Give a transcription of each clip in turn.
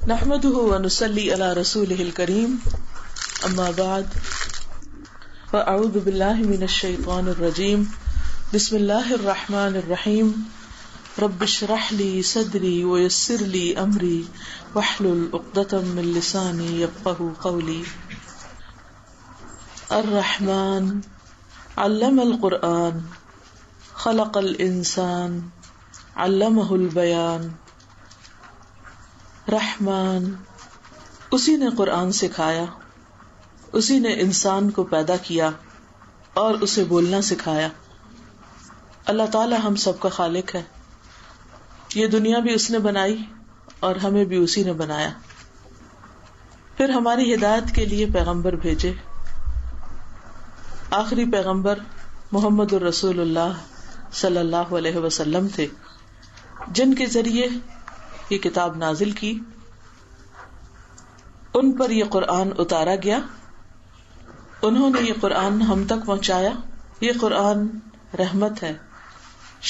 نحمده ونصلي على رسوله الكريم اما بعد فاعوذ بالله من الشيطان الرجيم بسم الله الرحمن الرحيم رب اشرح لي صدري ويسر لي امري واحلل عقدة من لساني يفقهوا قولي. الرحمن علم القرآن خلق الانسان علمه البیان. رحمان اسی نے قرآن سکھایا، اسی نے انسان کو پیدا کیا اور اسے بولنا سکھایا. اللہ تعالی ہم سب کا خالق ہے. یہ دنیا بھی اس نے بنائی اور ہمیں بھی اسی نے بنایا. پھر ہماری ہدایت کے لیے پیغمبر بھیجے. آخری پیغمبر محمد الرسول اللہ صلی اللہ علیہ وسلم تھے، جن کے ذریعے یہ کتاب نازل کی. ان پر یہ قرآن اتارا گیا، انہوں نے یہ قرآن ہم تک پہنچایا. یہ قرآن رحمت ہے،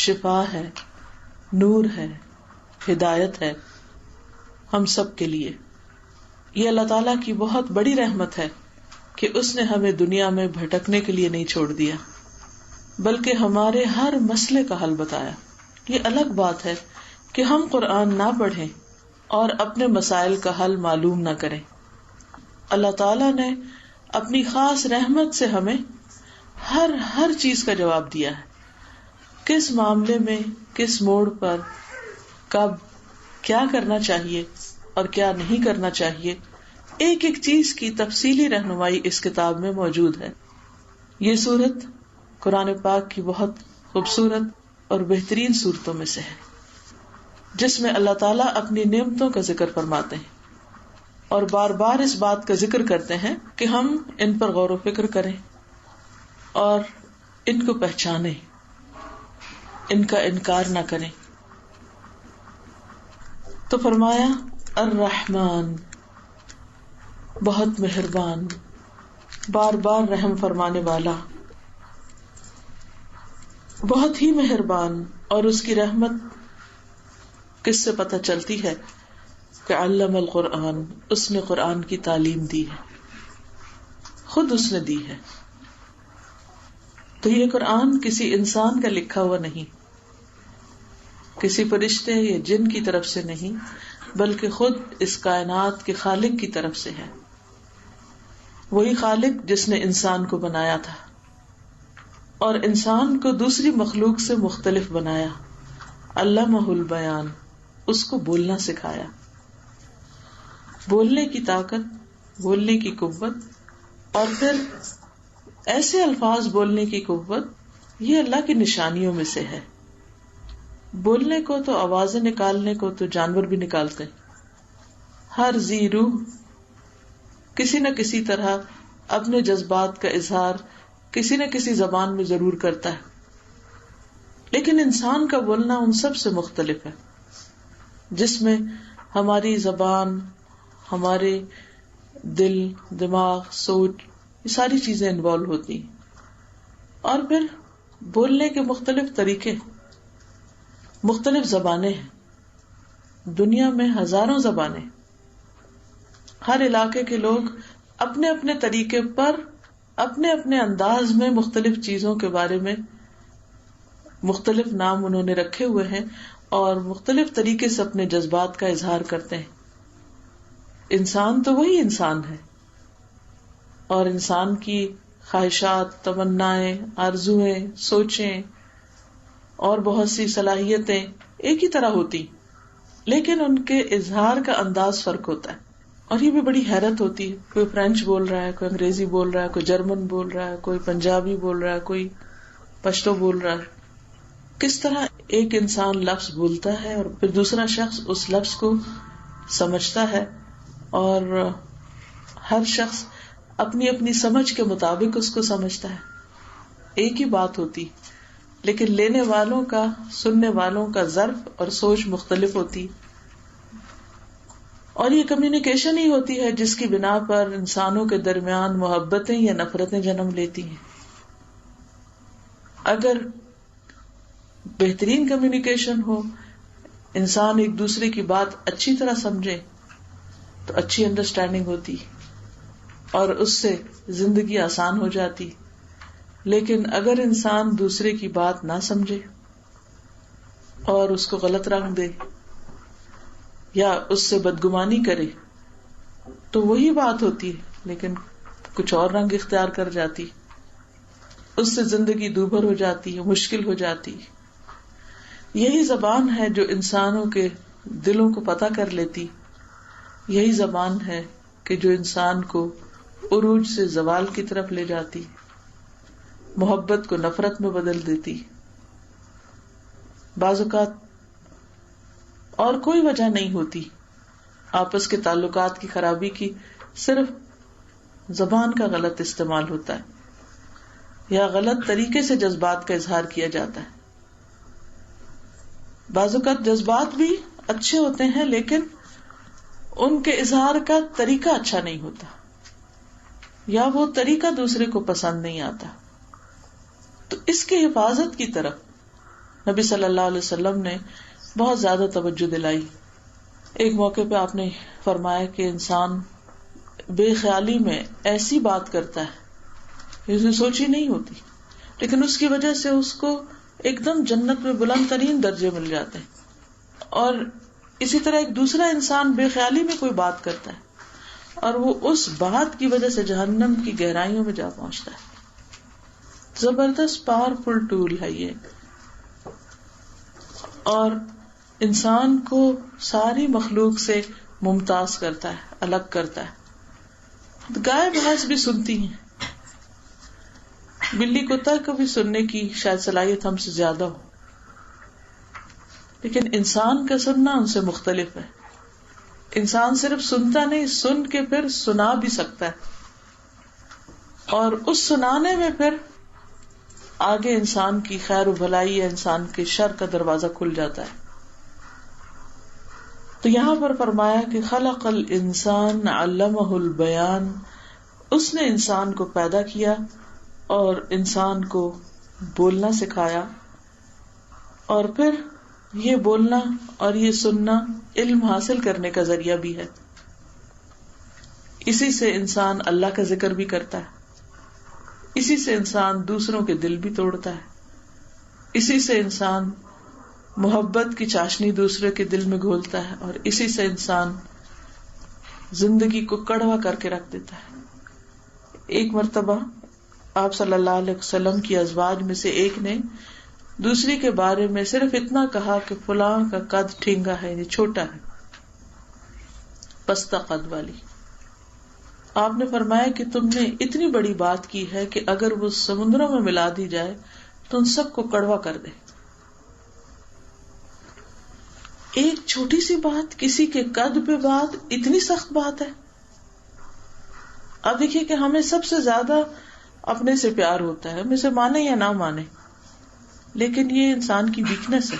شفا ہے، نور ہے، ہدایت ہے ہم سب کے لیے. یہ اللہ تعالیٰ کی بہت بڑی رحمت ہے کہ اس نے ہمیں دنیا میں بھٹکنے کے لیے نہیں چھوڑ دیا، بلکہ ہمارے ہر مسئلے کا حل بتایا. یہ الگ بات ہے کہ ہم قرآن نہ پڑھیں اور اپنے مسائل کا حل معلوم نہ کریں. اللہ تعالیٰ نے اپنی خاص رحمت سے ہمیں ہر چیز کا جواب دیا ہے. کس معاملے میں، کس موڑ پر، کب، کیا کرنا چاہیے اور کیا نہیں کرنا چاہیے، ایک ایک چیز کی تفصیلی رہنمائی اس کتاب میں موجود ہے. یہ سورت قرآن پاک کی بہت خوبصورت اور بہترین سورتوں میں سے ہے، جس میں اللہ تعالیٰ اپنی نعمتوں کا ذکر فرماتے ہیں اور بار بار اس بات کا ذکر کرتے ہیں کہ ہم ان پر غور و فکر کریں اور ان کو پہچانیں، ان کا انکار نہ کریں. تو فرمایا الرحمن، بہت مہربان، بار بار رحم فرمانے والا، بہت ہی مہربان. اور اس کی رحمت کس سے پتہ چلتی ہے کہ علم القرآن، اس نے قرآن کی تعلیم دی ہے، خود اس نے دی ہے. تو یہ قرآن کسی انسان کا لکھا ہوا نہیں، کسی فرشتے یا جن کی طرف سے نہیں، بلکہ خود اس کائنات کے خالق کی طرف سے ہے. وہی خالق جس نے انسان کو بنایا تھا اور انسان کو دوسری مخلوق سے مختلف بنایا. علمہ البیان، اس کو بولنا سکھایا. بولنے کی طاقت، بولنے کی قوت اور پھر ایسے الفاظ بولنے کی قوت، یہ اللہ کی نشانیوں میں سے ہے. بولنے کو تو، آوازیں نکالنے کو تو جانور بھی نکالتے ہیں. ہر ذی روح کسی نہ کسی طرح اپنے جذبات کا اظہار کسی نہ کسی زبان میں ضرور کرتا ہے، لیکن انسان کا بولنا ان سب سے مختلف ہے، جس میں ہماری زبان، ہمارے دل، دماغ، سوچ، یہ ساری چیزیں انوالو ہوتی ہیں. اور پھر بولنے کے مختلف طریقے، مختلف زبانیں ہیں. دنیا میں ہزاروں زبانیں، ہر علاقے کے لوگ اپنے اپنے طریقے پر، اپنے اپنے انداز میں مختلف چیزوں کے بارے میں مختلف نام انہوں نے رکھے ہوئے ہیں اور مختلف طریقے سے اپنے جذبات کا اظہار کرتے ہیں. انسان تو وہی انسان ہے اور انسان کی خواہشات، تمنائیں، آرزویں، سوچیں اور بہت سی صلاحیتیں ایک ہی طرح ہوتی، لیکن ان کے اظہار کا انداز فرق ہوتا ہے. اور یہ بھی بڑی حیرت ہوتی ہے، کوئی فرینچ بول رہا ہے، کوئی انگریزی بول رہا ہے، کوئی جرمن بول رہا ہے، کوئی پنجابی بول رہا ہے، کوئی پشتو بول رہا ہے. کس طرح ایک انسان لفظ بولتا ہے اور پھر دوسرا شخص اس لفظ کو سمجھتا ہے، اور ہر شخص اپنی اپنی سمجھ کے مطابق اس کو سمجھتا ہے. ایک ہی بات ہوتی لیکن لینے والوں کا، سننے والوں کا ظرف اور سوچ مختلف ہوتی. اور یہ کمیونیکیشن ہی ہوتی ہے جس کی بنا پر انسانوں کے درمیان محبتیں یا نفرتیں جنم لیتی ہیں. اگر بہترین کمیونیکیشن ہو، انسان ایک دوسرے کی بات اچھی طرح سمجھے، تو اچھی انڈرسٹینڈنگ ہوتی اور اس سے زندگی آسان ہو جاتی. لیکن اگر انسان دوسرے کی بات نہ سمجھے اور اس کو غلط رنگ دے یا اس سے بدگمانی کرے تو وہی بات ہوتی ہے لیکن کچھ اور رنگ اختیار کر جاتی, اس سے زندگی دوبھر ہو جاتی ہے, مشکل ہو جاتی. یہی زبان ہے جو انسانوں کے دلوں کو پتہ کر لیتی, یہی زبان ہے کہ جو انسان کو عروج سے زوال کی طرف لے جاتی, محبت کو نفرت میں بدل دیتی. بعض اوقات اور کوئی وجہ نہیں ہوتی آپس کے تعلقات کی خرابی کی, صرف زبان کا غلط استعمال ہوتا ہے یا غلط طریقے سے جذبات کا اظہار کیا جاتا ہے. بعض اوقات جذبات بھی اچھے ہوتے ہیں لیکن ان کے اظہار کا طریقہ اچھا نہیں ہوتا یا وہ طریقہ دوسرے کو پسند نہیں آتا. تو اس کی حفاظت کی طرف نبی صلی اللہ علیہ وسلم نے بہت زیادہ توجہ دلائی. ایک موقع پہ آپ نے فرمایا کہ انسان بے خیالی میں ایسی بات کرتا ہے جس نے سوچی نہیں ہوتی, لیکن اس کی وجہ سے اس کو ایک دم جنت میں بلند ترین درجے مل جاتے ہیں. اور اسی طرح ایک دوسرا انسان بے خیالی میں کوئی بات کرتا ہے اور وہ اس بات کی وجہ سے جہنم کی گہرائیوں میں جا پہنچتا ہے. زبردست پاورفل ٹول ہے یہ, اور انسان کو ساری مخلوق سے ممتاز کرتا ہے, الگ کرتا ہے. گائے بھینس بھی سنتی ہیں, بلی کتا کو بھی سننے کی شاید صلاحیت ہم سے زیادہ ہو, لیکن انسان کا سننا ان سے مختلف ہے. انسان صرف سنتا نہیں, سن کے پھر سنا بھی سکتا ہے, اور اس سنانے میں پھر آگے انسان کی خیر و بھلائی یا انسان کے شر کا دروازہ کھل جاتا ہے. تو یہاں پر فرمایا کہ خلق الانسان علمہ البیان, اس نے انسان کو پیدا کیا اور انسان کو بولنا سکھایا, اور پھر یہ بولنا اور یہ سننا علم حاصل کرنے کا ذریعہ بھی ہے. اسی سے انسان اللہ کا ذکر بھی کرتا ہے, اسی سے انسان دوسروں کے دل بھی توڑتا ہے, اسی سے انسان محبت کی چاشنی دوسرے کے دل میں گھولتا ہے, اور اسی سے انسان زندگی کو کڑوا کر کے رکھ دیتا ہے. ایک مرتبہ آپ صلی اللہ علیہ وسلم کی ازواج میں سے ایک نے دوسری کے بارے میں صرف اتنا کہا کہ فلاں کا قد ٹھینگا ہے, یعنی چھوٹا ہے, پستہ قد والی. آپ نے فرمایا کہ تم نے اتنی بڑی بات کی ہے کہ اگر وہ سمندروں میں ملا دی جائے تو ان سب کو کڑوا کر دے. ایک چھوٹی سی بات, کسی کے قد پہ بات, اتنی سخت بات ہے. اب دیکھیے کہ ہمیں سب سے زیادہ اپنے سے پیار ہوتا ہے, ہم اسے مانے یا نہ مانے, لیکن یہ انسان کی ویکنس ہے.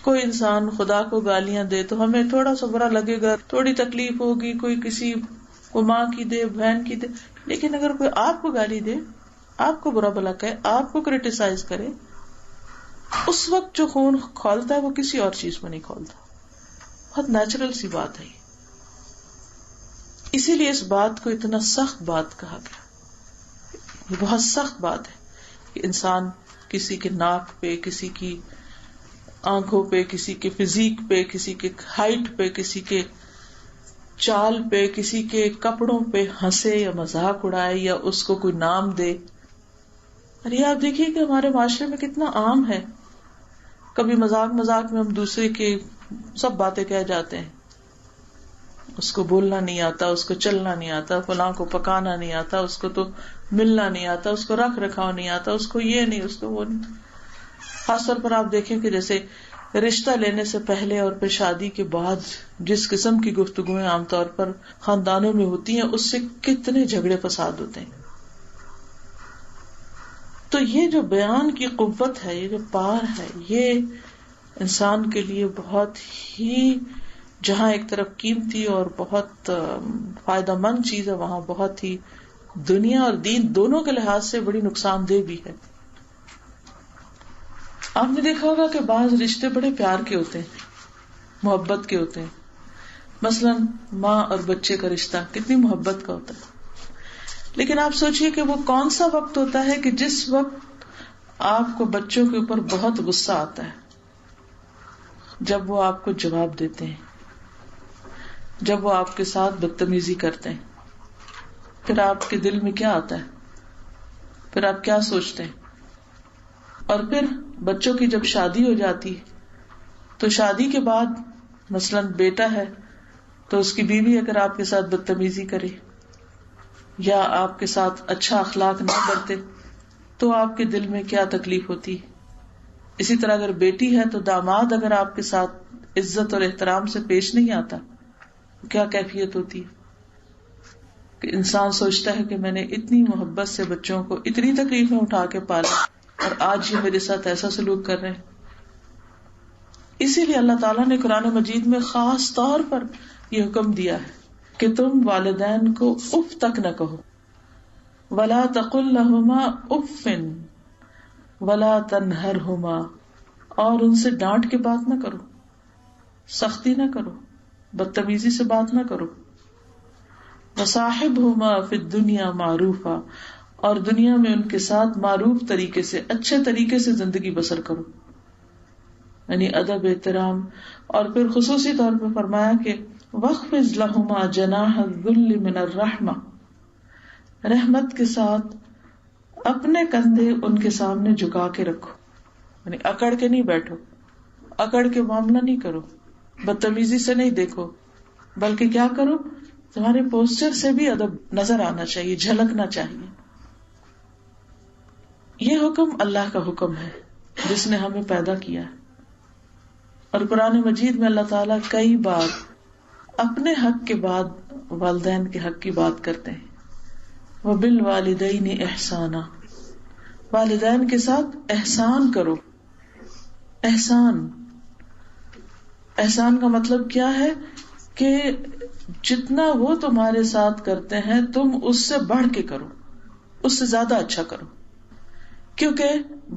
کوئی انسان خدا کو گالیاں دے تو ہمیں تھوڑا سا برا لگے گا, تھوڑی تکلیف ہوگی, کوئی کسی کو ماں کی دے, بہن کی دے, لیکن اگر کوئی آپ کو گالی دے, آپ کو برا بھلا کہے, آپ کو کرٹیسائز کرے, اس وقت جو خون کھولتا ہے وہ کسی اور چیز میں نہیں کھولتا. بہت نیچرل سی بات ہے یہ. اسی لیے اس بات کو اتنا سخت بات کہا گیا. یہ بہت سخت بات ہے کہ انسان کسی کے ناک پہ, کسی کی آنکھوں پہ, کسی کے فزیک پہ, کسی کے ہائٹ پہ, کسی کے چال پہ, کسی کے کپڑوں پہ ہنسے یا مذاق اڑائے یا اس کو کوئی نام دے. اور یہ آپ دیکھیے کہ ہمارے معاشرے میں کتنا عام ہے. کبھی مذاق مذاق میں ہم دوسرے کے سب باتیں کہہ جاتے ہیں, اس کو بولنا نہیں آتا, اس کو چلنا نہیں آتا, فلاں کو پکانا نہیں آتا, اس کو تو ملنا نہیں آتا, اس کو رکھ رکھاؤ نہیں آتا, اس کو یہ نہیں, اس کو وہ نہیں. خاص طور پر آپ دیکھیں کہ جیسے رشتہ لینے سے پہلے اور پھر شادی کے بعد جس قسم کی گفتگویں عام طور پر خاندانوں میں ہوتی ہیں, اس سے کتنے جھگڑے فساد ہوتے ہیں. تو یہ جو بیان کی قوت ہے, یہ جو پار ہے, یہ انسان کے لیے بہت ہی, جہاں ایک طرف قیمتی اور بہت فائدہ مند چیز ہے, وہاں بہت ہی دنیا اور دین دونوں کے لحاظ سے بڑی نقصان دہ بھی ہے. آپ نے دیکھا ہوگا کہ بعض رشتے بڑے پیار کے ہوتے ہیں, محبت کے ہوتے ہیں, مثلا ماں اور بچے کا رشتہ کتنی محبت کا ہوتا ہے، لیکن آپ سوچئے کہ وہ کون سا وقت ہوتا ہے کہ جس وقت آپ کو بچوں کے اوپر بہت غصہ آتا ہے، جب وہ آپ کو جواب دیتے ہیں، جب وہ آپ کے ساتھ بدتمیزی کرتے ہیں، پھر آپ کے دل میں کیا آتا ہے، پھر آپ کیا سوچتے ہیں؟ اور پھر بچوں کی جب شادی ہو جاتی تو شادی کے بعد مثلاً بیٹا ہے تو اس کی بیوی اگر آپ کے ساتھ بدتمیزی کرے یا آپ کے ساتھ اچھا اخلاق نہ برتے تو آپ کے دل میں کیا تکلیف ہوتی. اسی طرح اگر بیٹی ہے تو داماد اگر آپ کے ساتھ عزت اور احترام سے پیش نہیں آتا کیا کیفیت ہوتی ہے کہ انسان سوچتا ہے کہ میں نے اتنی محبت سے بچوں کو اتنی تکلیفیں اٹھا کے پالا اور آج یہ میرے ساتھ ایسا سلوک کر رہے ہیں. اسی لیے اللہ تعالیٰ نے قرآن مجید میں خاص طور پر یہ حکم دیا ہے کہ تم والدین کو اف تک نہ کہو، ولا تقل لہما اف ولا تنہرہما، اور ان سے ڈانٹ کے بات نہ کرو، سختی نہ کرو، بدتمیزی سے بات نہ کرو. وصاحبہما فی الدنیا معروفا، اور دنیا میں ان کے ساتھ معروف طریقے سے، اچھے طریقے سے زندگی بسر کرو، یعنی ادب احترام. اور پھر خصوصی طور پہ فرمایا کہ وَاخْفِضْ لَهُمَا جَنَاحَ الذُّلِّ مِنَ الرَّحْمَةِ، رحمت کے ساتھ اپنے کندھے ان کے سامنے جھکا کے رکھو، یعنی اکڑ کے نہیں بیٹھو، اکڑ کے معاملہ نہیں کرو، بدتمیزی سے نہیں دیکھو، بلکہ کیا کرو، تمہارے پوسچر سے بھی ادب نظر آنا چاہیے، جھلکنا چاہیے. یہ حکم اللہ کا حکم ہے جس نے ہمیں پیدا کیا ہے. اور قرآن مجید میں اللہ تعالیٰ کئی بار اپنے حق کے بعد والدین کے حق کی بات کرتے ہیں. وَبِالْوَالِدَيْنِ إِحْسَانًا، والدین کے ساتھ احسان کرو. احسان کا مطلب کیا ہے کہ جتنا وہ تمہارے ساتھ کرتے ہیں تم اس سے بڑھ کے کرو، اس سے زیادہ اچھا کرو، کیونکہ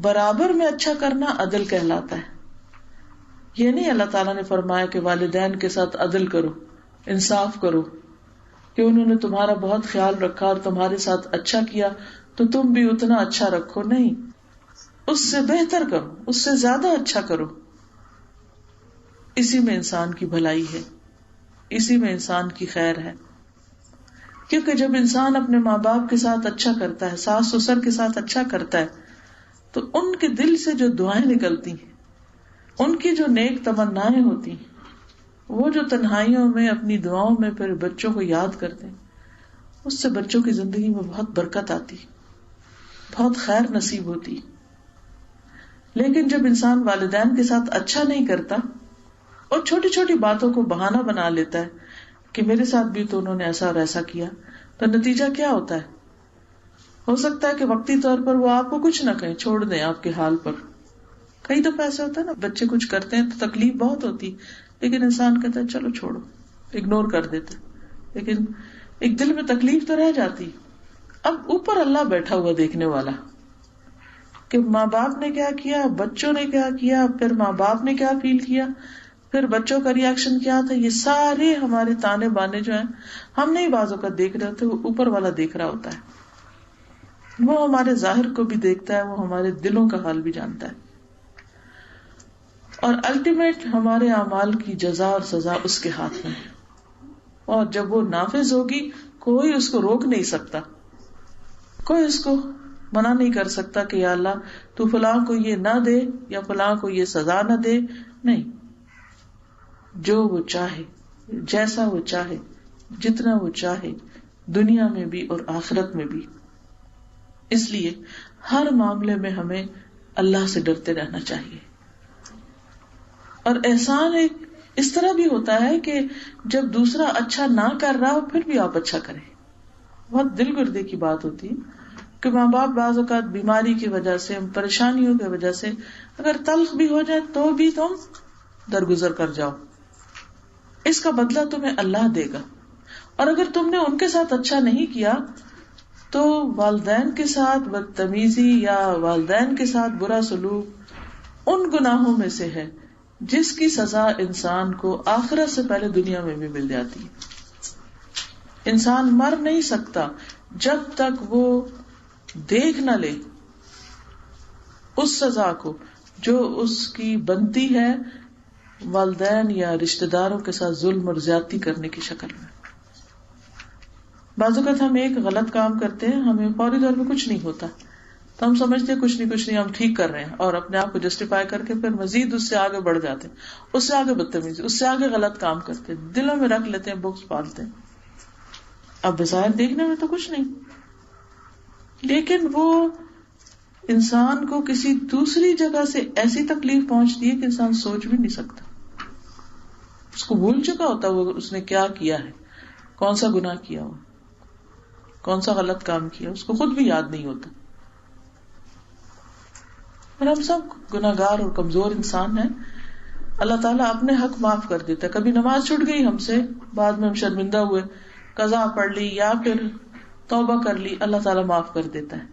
برابر میں اچھا کرنا عدل کہلاتا ہے. یہ نہیں اللہ تعالیٰ نے فرمایا کہ والدین کے ساتھ عدل کرو، انصاف کرو، کہ انہوں نے تمہارا بہت خیال رکھا اور تمہارے ساتھ اچھا کیا تو تم بھی اتنا اچھا رکھو. نہیں، اس سے بہتر کرو، اس سے زیادہ اچھا کرو. اسی میں انسان کی بھلائی ہے، اسی میں انسان کی خیر ہے. کیونکہ جب انسان اپنے ماں باپ کے ساتھ اچھا کرتا ہے، ساس سسر کے ساتھ اچھا کرتا ہے، تو ان کے دل سے جو دعائیں نکلتی ہیں، ان کی جو نیک تمنائیں ہوتی ہیں، وہ جو تنہائیوں میں اپنی دعاؤں میں پھر بچوں کو یاد کرتے ہیں، اس سے بچوں کی زندگی میں بہت برکت آتی، بہت خیر نصیب ہوتی. لیکن جب انسان والدین کے ساتھ اچھا نہیں کرتا اور چھوٹی چھوٹی باتوں کو بہانہ بنا لیتا ہے کہ میرے ساتھ بھی تو انہوں نے ایسا اور ایسا کیا، تو نتیجہ کیا ہوتا ہے؟ ہو سکتا ہے کہ وقتی طور پر وہ آپ کو کچھ نہ کہیں، چھوڑ دیں آپ کے حال پر. کئی دفعہ ایسا ہوتا ہے نا، بچے کچھ کرتے ہیں تو تکلیف بہت ہوتی، لیکن انسان کہتا ہے چلو چھوڑو، اگنور کر دیتے، لیکن ایک دل میں تکلیف تو رہ جاتی. اب اوپر اللہ بیٹھا ہوا دیکھنے والا کہ ماں باپ نے کیا کیا، بچوں نے کیا کیا، پھر ماں باپ نے کیا فیل کیا، پھر بچوں کا ری ایکشن کیا تھا. یہ سارے ہمارے تانے بانے جو ہیں ہم نہیں بعض اوقات دیکھ رہے ہوتے، وہ اوپر والا دیکھ رہا ہوتا ہے. وہ ہمارے ظاہر کو بھی دیکھتا ہے، وہ ہمارے دلوں کا حال بھی جانتا ہے، اور الٹیمیٹ ہمارے اعمال کی جزا اور سزا اس کے ہاتھ میں ہے. اور جب وہ نافذ ہوگی کوئی اس کو روک نہیں سکتا، کوئی اس کو منع نہیں کر سکتا کہ یا اللہ تو فلاں کو یہ نہ دے یا فلاں کو یہ سزا نہ دے. نہیں، جو وہ چاہے، جیسا وہ چاہے، جتنا وہ چاہے، دنیا میں بھی اور آخرت میں بھی. اس لیے ہر معاملے میں ہمیں اللہ سے ڈرتے رہنا چاہیے. اور احسان ایک اس طرح بھی ہوتا ہے کہ جب دوسرا اچھا نہ کر رہا ہو پھر بھی آپ اچھا کریں. بہت دل گردے کی بات ہوتی ہے کہ ماں باپ بعض اوقات بیماری کی وجہ سے، پریشانیوں کی وجہ سے اگر تلخ بھی ہو جائے تو بھی تم درگزر کر جاؤ، اس کا بدلہ تمہیں اللہ دے گا. اور اگر تم نے ان کے ساتھ اچھا نہیں کیا تو والدین کے ساتھ بدتمیزی یا والدین کے ساتھ برا سلوک ان گناہوں میں سے ہے جس کی سزا انسان کو آخرت سے پہلے دنیا میں بھی مل جاتی ہے. انسان مر نہیں سکتا جب تک وہ دیکھ نہ لے اس سزا کو جو اس کی بنتی ہے والدین یا رشتہ داروں کے ساتھ ظلم اور زیادتی کرنے کی شکل میں. بعض اوقات ہم ایک غلط کام کرتے ہیں, ہمیں فوری طور پہ کچھ نہیں ہوتا تو ہم سمجھتے ہیں کچھ نہیں ہم ٹھیک کر رہے ہیں, اور اپنے آپ کو جسٹیفائی کر کے پھر مزید اس سے آگے بڑھ جاتے ہیں, اس سے آگے بدتمیزی, اس سے آگے غلط کام کرتے ہیں, دلوں میں رکھ لیتے ہیں, بغض پالتے ہیں. اب بظاہر دیکھنے میں تو کچھ نہیں, لیکن وہ انسان کو کسی دوسری جگہ سے ایسی تکلیف پہنچتی ہے کہ انسان سوچ بھی نہیں سکتا. اس کو بھول چکا ہوتا وہ اس نے کیا کیا ہے, کون سا گناہ کیا ہو, کون سا غلط کام کیا, اس کو خود بھی یاد نہیں ہوتا. اور ہم سب گناہگار اور کمزور انسان ہیں. اللہ تعالیٰ اپنے حق معاف کر دیتا ہے. کبھی نماز چھوٹ گئی ہم سے, بعد میں ہم شرمندہ ہوئے, قضا پڑھ لی یا پھر توبہ کر لی, اللہ تعالیٰ معاف کر دیتا ہے,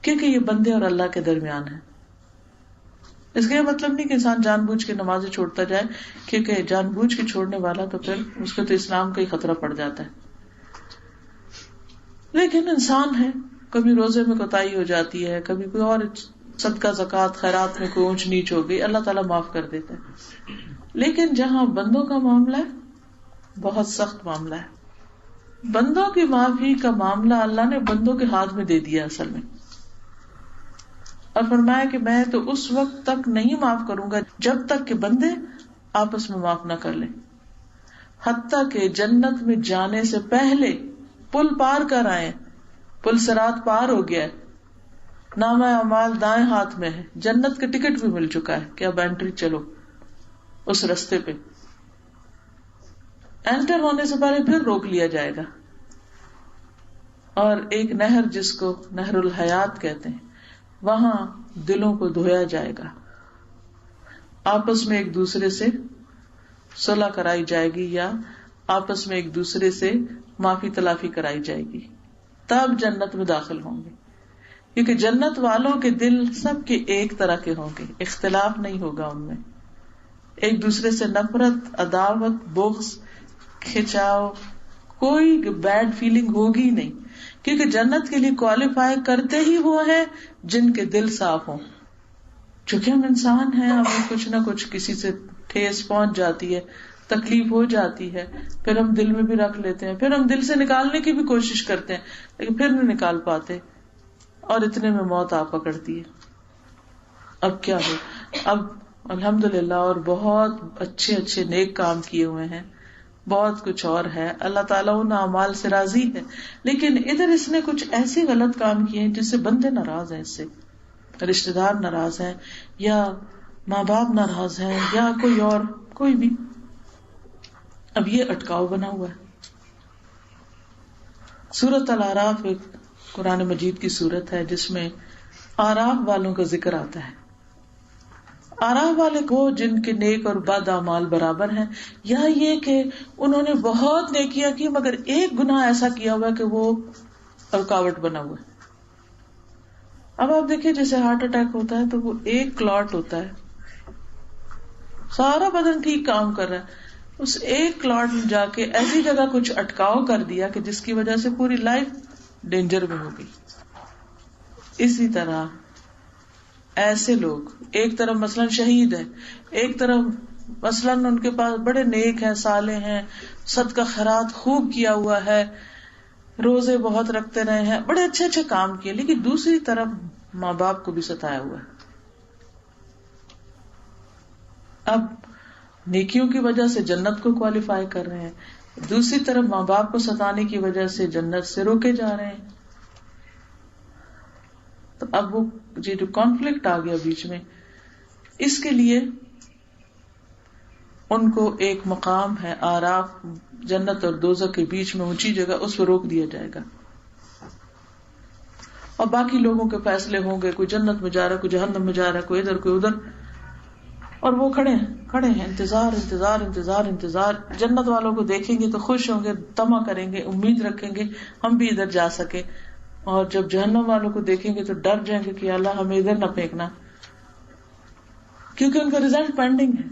کیونکہ یہ بندے اور اللہ کے درمیان ہے. اس کا یہ مطلب نہیں کہ انسان جان بوجھ کے نمازیں چھوڑتا جائے, کیونکہ جان بوجھ کے چھوڑنے والا تو پھر اس کو تو اسلام کا ہی خطرہ پڑ جاتا ہے. لیکن انسان ہے, کبھی روزے میں کوتاہی ہو جاتی ہے, کبھی کوئی اور صدقہ زکوٰۃ خیرات میں کوئی اونچ نیچ ہو گئی, اللہ تعالیٰ معاف کر دیتا ہے. لیکن جہاں بندوں کا معاملہ ہے بہت سخت معاملہ ہے. بندوں کی معافی کا معاملہ اللہ نے بندوں کے ہاتھ میں دے دیا اصل میں, اور فرمایا کہ میں تو اس وقت تک نہیں معاف کروں گا جب تک کہ بندے آپس میں معاف نہ کر لیں, حتیٰ کہ جنت میں جانے سے پہلے پل پار کر آئے. پل صراط پار ہو گیا ہے, نامہ اعمال دائیں ہاتھ میں ہے, جنت کا ٹکٹ بھی مل چکا ہے کہ اب انٹری چلو اس رستے پہ. انٹر ہونے سے پہلے پھر روک لیا جائے گا, اور ایک نہر جس کو نہر الحیات کہتے ہیں وہاں دلوں کو دھویا جائے گا, آپس میں ایک دوسرے سے صلح کرائی جائے گی یا آپس میں ایک دوسرے سے معافی تلافی کرائی جائے گی, تب جنت میں داخل ہوں گے. کیونکہ جنت والوں کے دل سب کے ایک طرح کے ہوں گے, اختلاف نہیں ہوگا ان میں, ایک دوسرے سے نفرت, عداوت, بغض, کھچاؤ, کوئی بیڈ فیلنگ ہوگی نہیں, کیونکہ جنت کے لیے کوالیفائی کرتے ہی وہ ہیں جن کے دل صاف ہوں. چونکہ ہم انسان ہیں, ہمیں کچھ نہ کچھ کسی سے ٹھیس پہنچ جاتی ہے, تکلیف ہو جاتی ہے, پھر ہم دل میں بھی رکھ لیتے ہیں, پھر ہم دل سے نکالنے کی بھی کوشش کرتے ہیں لیکن پھر نہیں نکال پاتے, اور اتنے میں موت آ پکڑتی ہے. اب کیا ہو, اب الحمدللہ اور بہت اچھے اچھے نیک کام کیے ہوئے ہیں, بہت کچھ اور ہے, اللہ تعالیٰ ان اعمال سے راضی ہے, لیکن ادھر اس نے کچھ ایسے غلط کام کیے ہیں جس سے بندے ناراض ہیں, اس سے رشتے دار ناراض ہیں, یا ماں باپ ناراض ہیں, یا کوئی اور کوئی بھی. اب یہ اٹکاؤ بنا ہوا ہے. سورۃ الاعراف ایک قرآن مجید کی سورت ہے جس میں اعراف والوں کا ذکر آتا ہے. اعراف والے وہ جن کے نیک اور بد اعمال برابر ہیں, یا یہ کہ انہوں نے بہت نیکیاں کی مگر ایک گناہ ایسا کیا ہوا کہ وہ رکاوٹ بنا ہوا ہے. اب آپ دیکھیں جیسے ہارٹ اٹیک ہوتا ہے تو وہ ایک کلاٹ ہوتا ہے, سارا بدن ٹھیک کام کر رہا ہے, اس ایک کلاٹ میں جا کے ایسی جگہ کچھ اٹکاؤ کر دیا کہ جس کی وجہ سے پوری لائف ڈینجر میں ہو گئی. اسی طرح ایسے لوگ ایک طرف مثلاً شہید ہے, ایک طرف مثلاً ان کے پاس بڑے نیک ہیں, صالح ہیں, صدقہ خیرات خوب کیا ہوا ہے, روزے بہت رکھتے رہے ہیں, بڑے اچھے اچھے کام کیے, لیکن دوسری طرف ماں باپ کو بھی ستایا ہوا ہے. اب نیکیوں کی وجہ سے جنت کو کوالیفائی کر رہے ہیں, دوسری طرف ماں باپ کو ستانے کی وجہ سے جنت سے روکے جا رہے ہیں. تو اب وہ جو کانفلکٹ آ گیا بیچ میں, اس کے لیے ان کو ایک مقام ہے آراف, جنت اور دوزخ کے بیچ میں اونچی جگہ, اس پہ روک دیا جائے گا, اور باقی لوگوں کے فیصلے ہوں گے, کوئی جنت میں جا رہا ہے, کوئی جہنم میں جا رہا ہے, کوئی ادھر کوئی ادھر, اور وہ کھڑے ہیں انتظار انتظار انتظار انتظار. جنت والوں کو دیکھیں گے تو خوش ہوں گے, طمع کریں گے, امید رکھیں گے ہم بھی ادھر جا سکے, اور جب جہنم والوں کو دیکھیں گے تو ڈر جائیں گے کہ اللہ ہمیں ادھر نہ پھینکنا, کیونکہ ان کا رزلٹ پینڈنگ ہے.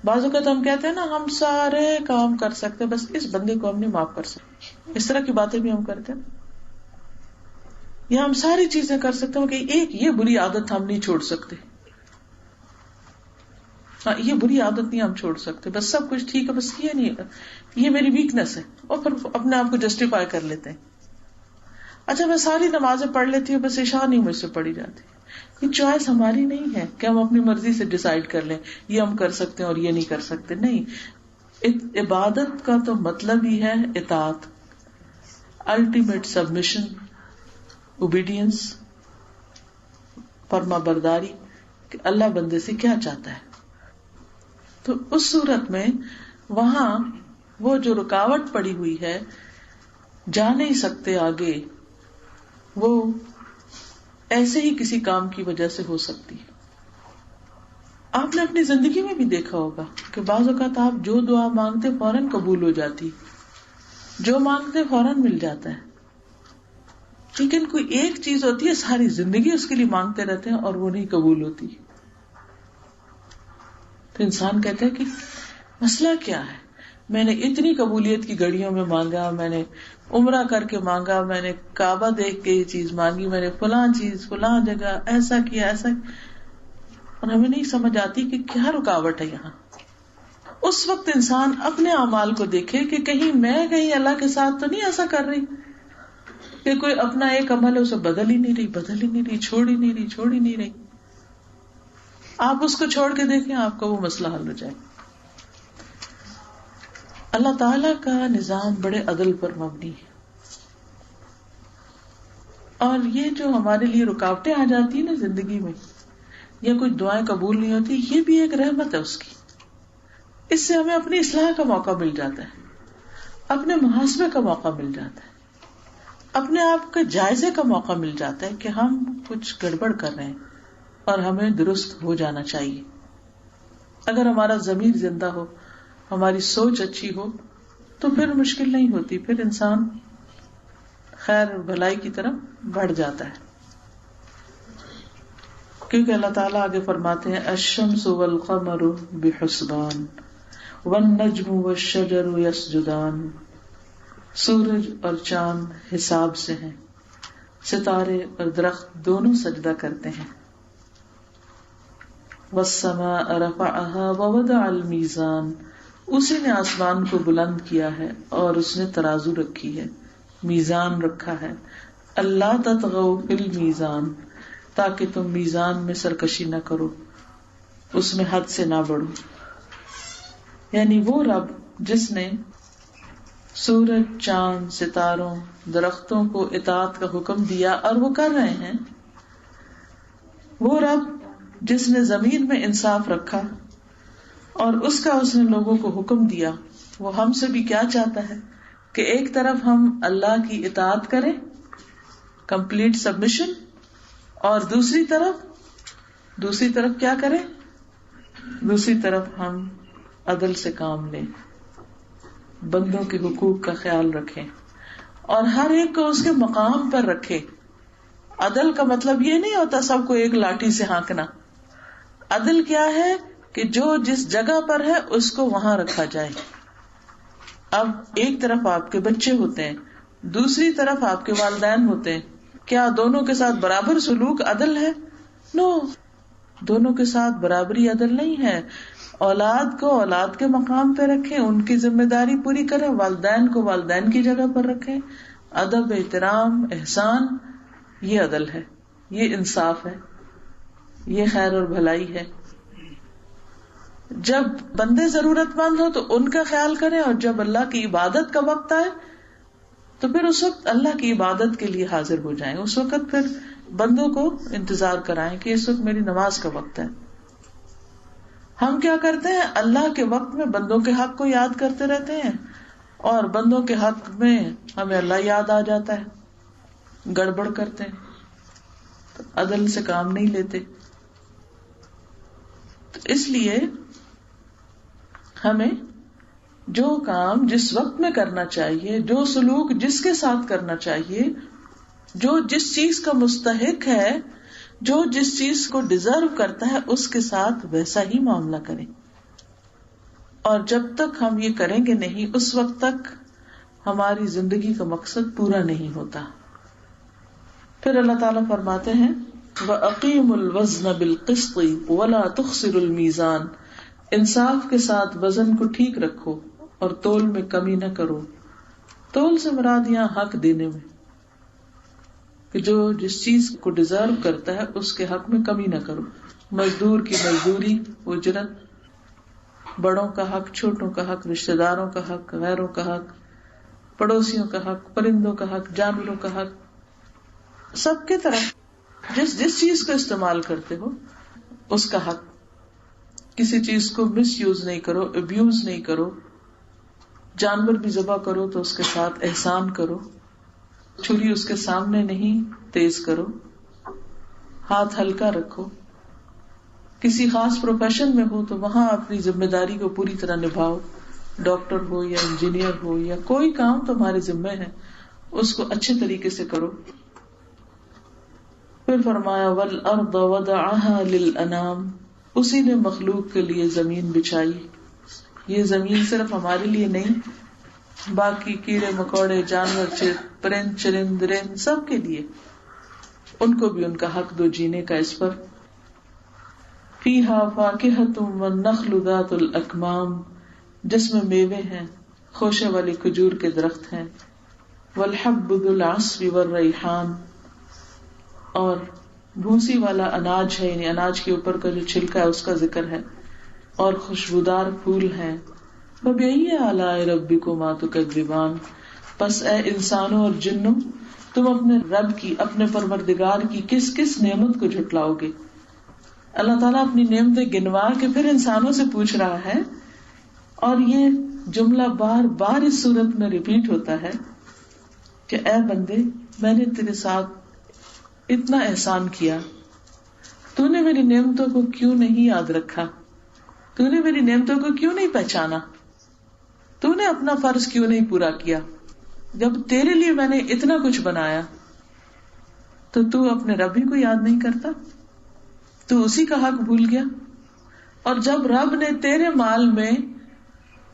بعض اوقات ہم کہتے ہیں نا ہم سارے کام کر سکتے ہیں، بس اس بندے کو ہم نہیں معاف کر سکتے. اس طرح کی باتیں بھی ہم کرتے ہیں. یا ہم ساری چیزیں کر سکتے ہیں کہ ایک یہ بری عادت ہم نہیں چھوڑ سکتے. یہ بری عادت نہیں ہم چھوڑ سکتے، بس سب کچھ ٹھیک ہے، بس یہ نہیں، یہ میری ویکنس ہے، اور پھر اپنے آپ کو جسٹیفائی کر لیتے ہیں. اچھا میں ساری نمازیں پڑھ لیتی ہوں، بس عشاء نہیں مجھ سے پڑھی جاتی. یہ چوائس ہماری نہیں ہے کہ ہم اپنی مرضی سے ڈیسائیڈ کر لیں یہ ہم کر سکتے ہیں اور یہ نہیں کر سکتے. نہیں، عبادت کا تو مطلب ہی ہے اطاعت، الٹیمیٹ سبمیشن، اوبیڈینس، فرما برداری، کہ اللہ بندے سے کیا چاہتا ہے. تو اس صورت میں وہاں وہ جو رکاوٹ پڑی ہوئی ہے، جا نہیں سکتے آگے، وہ ایسے ہی کسی کام کی وجہ سے ہو سکتی ہے. آپ نے اپنی زندگی میں بھی دیکھا ہوگا کہ بعض اوقات آپ جو دعا مانگتے فوراً قبول ہو جاتی، جو مانگتے فوراً مل جاتا ہے. لیکن کوئی ایک چیز ہوتی ہے ساری زندگی اس کے لیے مانگتے رہتے ہیں اور وہ نہیں قبول ہوتی. تو انسان کہتا ہے کہ مسئلہ کیا ہے، میں نے اتنی قبولیت کی گھڑیوں میں مانگا، میں نے عمرہ کر کے مانگا، میں نے کعبہ دیکھ کے یہ چیز مانگی، میں نے فلاں چیز فلاں جگہ ایسا کیا ایسا، اور ہمیں نہیں سمجھ آتی کہ کیا رکاوٹ ہے یہاں. اس وقت انسان اپنے اعمال کو دیکھے کہ کہیں میں کہیں اللہ کے ساتھ تو نہیں ایسا کر رہی کہ کوئی اپنا ایک عمل ہے اسے بدل ہی نہیں رہی، چھوڑ ہی نہیں رہی. آپ اس کو چھوڑ کے دیکھیں، آپ کا وہ مسئلہ حل ہو جائے. اللہ تعالی کا نظام بڑے عدل پر مبنی ہے، اور یہ جو ہمارے لیے رکاوٹیں آ جاتی ہیں نا زندگی میں، یا کوئی دعائیں قبول نہیں ہوتی، یہ بھی ایک رحمت ہے اس کی. اس سے ہمیں اپنی اصلاح کا موقع مل جاتا ہے، اپنے محاسبے کا موقع مل جاتا ہے، اپنے آپ کے جائزے کا موقع مل جاتا ہے کہ ہم کچھ گڑبڑ کر رہے ہیں اور ہمیں درست ہو جانا چاہیے. اگر ہمارا ضمیر زندہ ہو، ہماری سوچ اچھی ہو، تو پھر مشکل نہیں ہوتی، پھر انسان خیر اور بھلائی کی طرف بڑھ جاتا ہے. کیونکہ اللہ تعالیٰ آگے فرماتے ہیں الشمس والقمر بحسبان والنجم والشجر یسجدان، سورج اور چاند حساب سے ہیں، ستارے اور درخت دونوں سجدہ کرتے ہیں. والسماء رفعها ووضع الميزان، اسی نے آسمان کو بلند کیا ہے اور اس نے ترازو رکھی ہے، میزان رکھا ہے. اللہ تطغوا فی المیزان، تاکہ تم میزان میں سرکشی نہ کرو، اس میں حد سے نہ بڑھو. یعنی وہ رب جس نے سورج، چاند، ستاروں، درختوں کو اطاعت کا حکم دیا اور وہ کر رہے ہیں، وہ رب جس نے زمین میں انصاف رکھا اور اس کا اس نے لوگوں کو حکم دیا، وہ ہم سے بھی کیا چاہتا ہے کہ ایک طرف ہم اللہ کی اطاعت کریں، کمپلیٹ سبمیشن، اور دوسری طرف کیا کریں، دوسری طرف ہم عدل سے کام لیں، بندوں کے حقوق کا خیال رکھیں اور ہر ایک کو اس کے مقام پر رکھیں. عدل کا مطلب یہ نہیں ہوتا سب کو ایک لاٹھی سے ہانکنا. عدل کیا ہے کہ جو جس جگہ پر ہے اس کو وہاں رکھا جائے. اب ایک طرف آپ کے بچے ہوتے ہیں، دوسری طرف آپ کے والدین ہوتے ہیں، کیا دونوں کے ساتھ برابر سلوک عدل ہے؟ نو، دونوں کے ساتھ برابری عدل نہیں ہے. اولاد کو اولاد کے مقام پہ رکھیں، ان کی ذمہ داری پوری کریں، والدین کو والدین کی جگہ پر رکھیں. ادب، احترام، احسان، یہ عدل ہے، یہ انصاف ہے، یہ خیر اور بھلائی ہے. جب بندے ضرورت مند ہو تو ان کا خیال کریں، اور جب اللہ کی عبادت کا وقت آئے تو پھر اس وقت اللہ کی عبادت کے لیے حاضر ہو جائیں. اس وقت پھر بندوں کو انتظار کرائیں کہ اس وقت میری نماز کا وقت ہے. ہم کیا کرتے ہیں؟ اللہ کے وقت میں بندوں کے حق کو یاد کرتے رہتے ہیں، اور بندوں کے حق میں ہمیں اللہ یاد آ جاتا ہے، گڑبڑ کرتے ہیں، عدل سے کام نہیں لیتے. تو اس لیے ہمیں جو کام جس وقت میں کرنا چاہیے، جو سلوک جس کے ساتھ کرنا چاہیے، جو جس چیز کا مستحق ہے، جو جس چیز کو ڈیزرو کرتا ہے اس کے ساتھ ویسا ہی معاملہ کریں. اور جب تک ہم یہ کریں گے نہیں اس وقت تک ہماری زندگی کا مقصد پورا نہیں ہوتا. پھر اللہ تعالیٰ فرماتے ہیں وَأَقِيمُوا الْوَزْنَ بِالْقِسْطِ وَلَا تُخْسِرُوا الْمِيزَانَ، انصاف کے ساتھ وزن کو ٹھیک رکھو اور تول میں کمی نہ کرو. تول سے مراد یہاں حق دینے میں، کہ جو جس چیز کو ڈیزرو کرتا ہے اس کے حق میں کمی نہ کرو. مزدور کی مزدوری، اجرت، بڑوں کا حق، چھوٹوں کا حق، رشتہ داروں کا حق، غیروں کا حق، پڑوسیوں کا حق، پرندوں کا حق، جانوروں کا حق، سب کے طرف جس چیز کو استعمال کرتے ہو اس کا حق. کسی چیز کو مس یوز نہیں کرو، ابیوز نہیں کرو. جانور بھی ذبح کرو تو اس کے ساتھ احسان کرو. چھری اس کے سامنے نہیں تیز کرو. ہاتھ ہلکا رکھو. کسی خاص پروفیشن میں ہو تو وہاں اپنی ذمہ داری کو پوری طرح نبھاؤ. ڈاکٹر ہو یا انجینئر ہو یا کوئی کام تمہارے ذمہ ہے اس کو اچھے طریقے سے کرو. پھر فرمایا وَالْأَرْضَ وَضَعَهَا لِلْأَنَامِ، اسی نے مخلوق کے لیے زمین بچھائی. یہ زمین صرف ہمارے لیے نہیں، باقی کیڑے مکوڑے، جانور، پرند چرند رند سب کے لیے. ان کو بھی ان کا حق دو جینے کا اس پر. فِيهَا فَاكِهَةٌ وَالنَّخْلُ ذَاتُ الْأَكْمَامِ، جس میں میوے ہیں، خوشے والے کھجور کے درخت ہیں. وَالْحَبُّ ذُو الْعَصْفِ وَالرَّيْحَانِ، اور بھوسی والا اناج ہے، یعنی اناج کے اوپر کا جو چھلکا ہے اس کا ذکر ہے، اور خوشبودار پھول ہیں. فَبِأَيِّ آلَاءِ رَبِّكُمَا تُكَذِّبَانِ، پس اے انسانوں اور جنوں تم اپنے رب کی، اپنے پروردگار کی کس کس نعمت کو جھٹلاؤ گے. اللہ تعالیٰ اپنی نعمتیں گنوا کے پھر انسانوں سے پوچھ رہا ہے، اور یہ جملہ بار بار اس صورت میں ریپیٹ ہوتا ہے کہ اے بندے، میں نے تیرے ساتھ اتنا احسان کیا، تو نے میری نعمتوں کو کیوں نہیں یاد رکھا؟ تو نے میری نعمتوں کو کیوں نہیں پہچانا؟ تو نے اپنا فرض کیوں نہیں پورا کیا؟ جب تیرے لیے میں نے اتنا کچھ بنایا تو اپنے رب ہی کو یاد نہیں کرتا؟ تو اسی کا حق بھول گیا. اور جب رب نے تیرے مال میں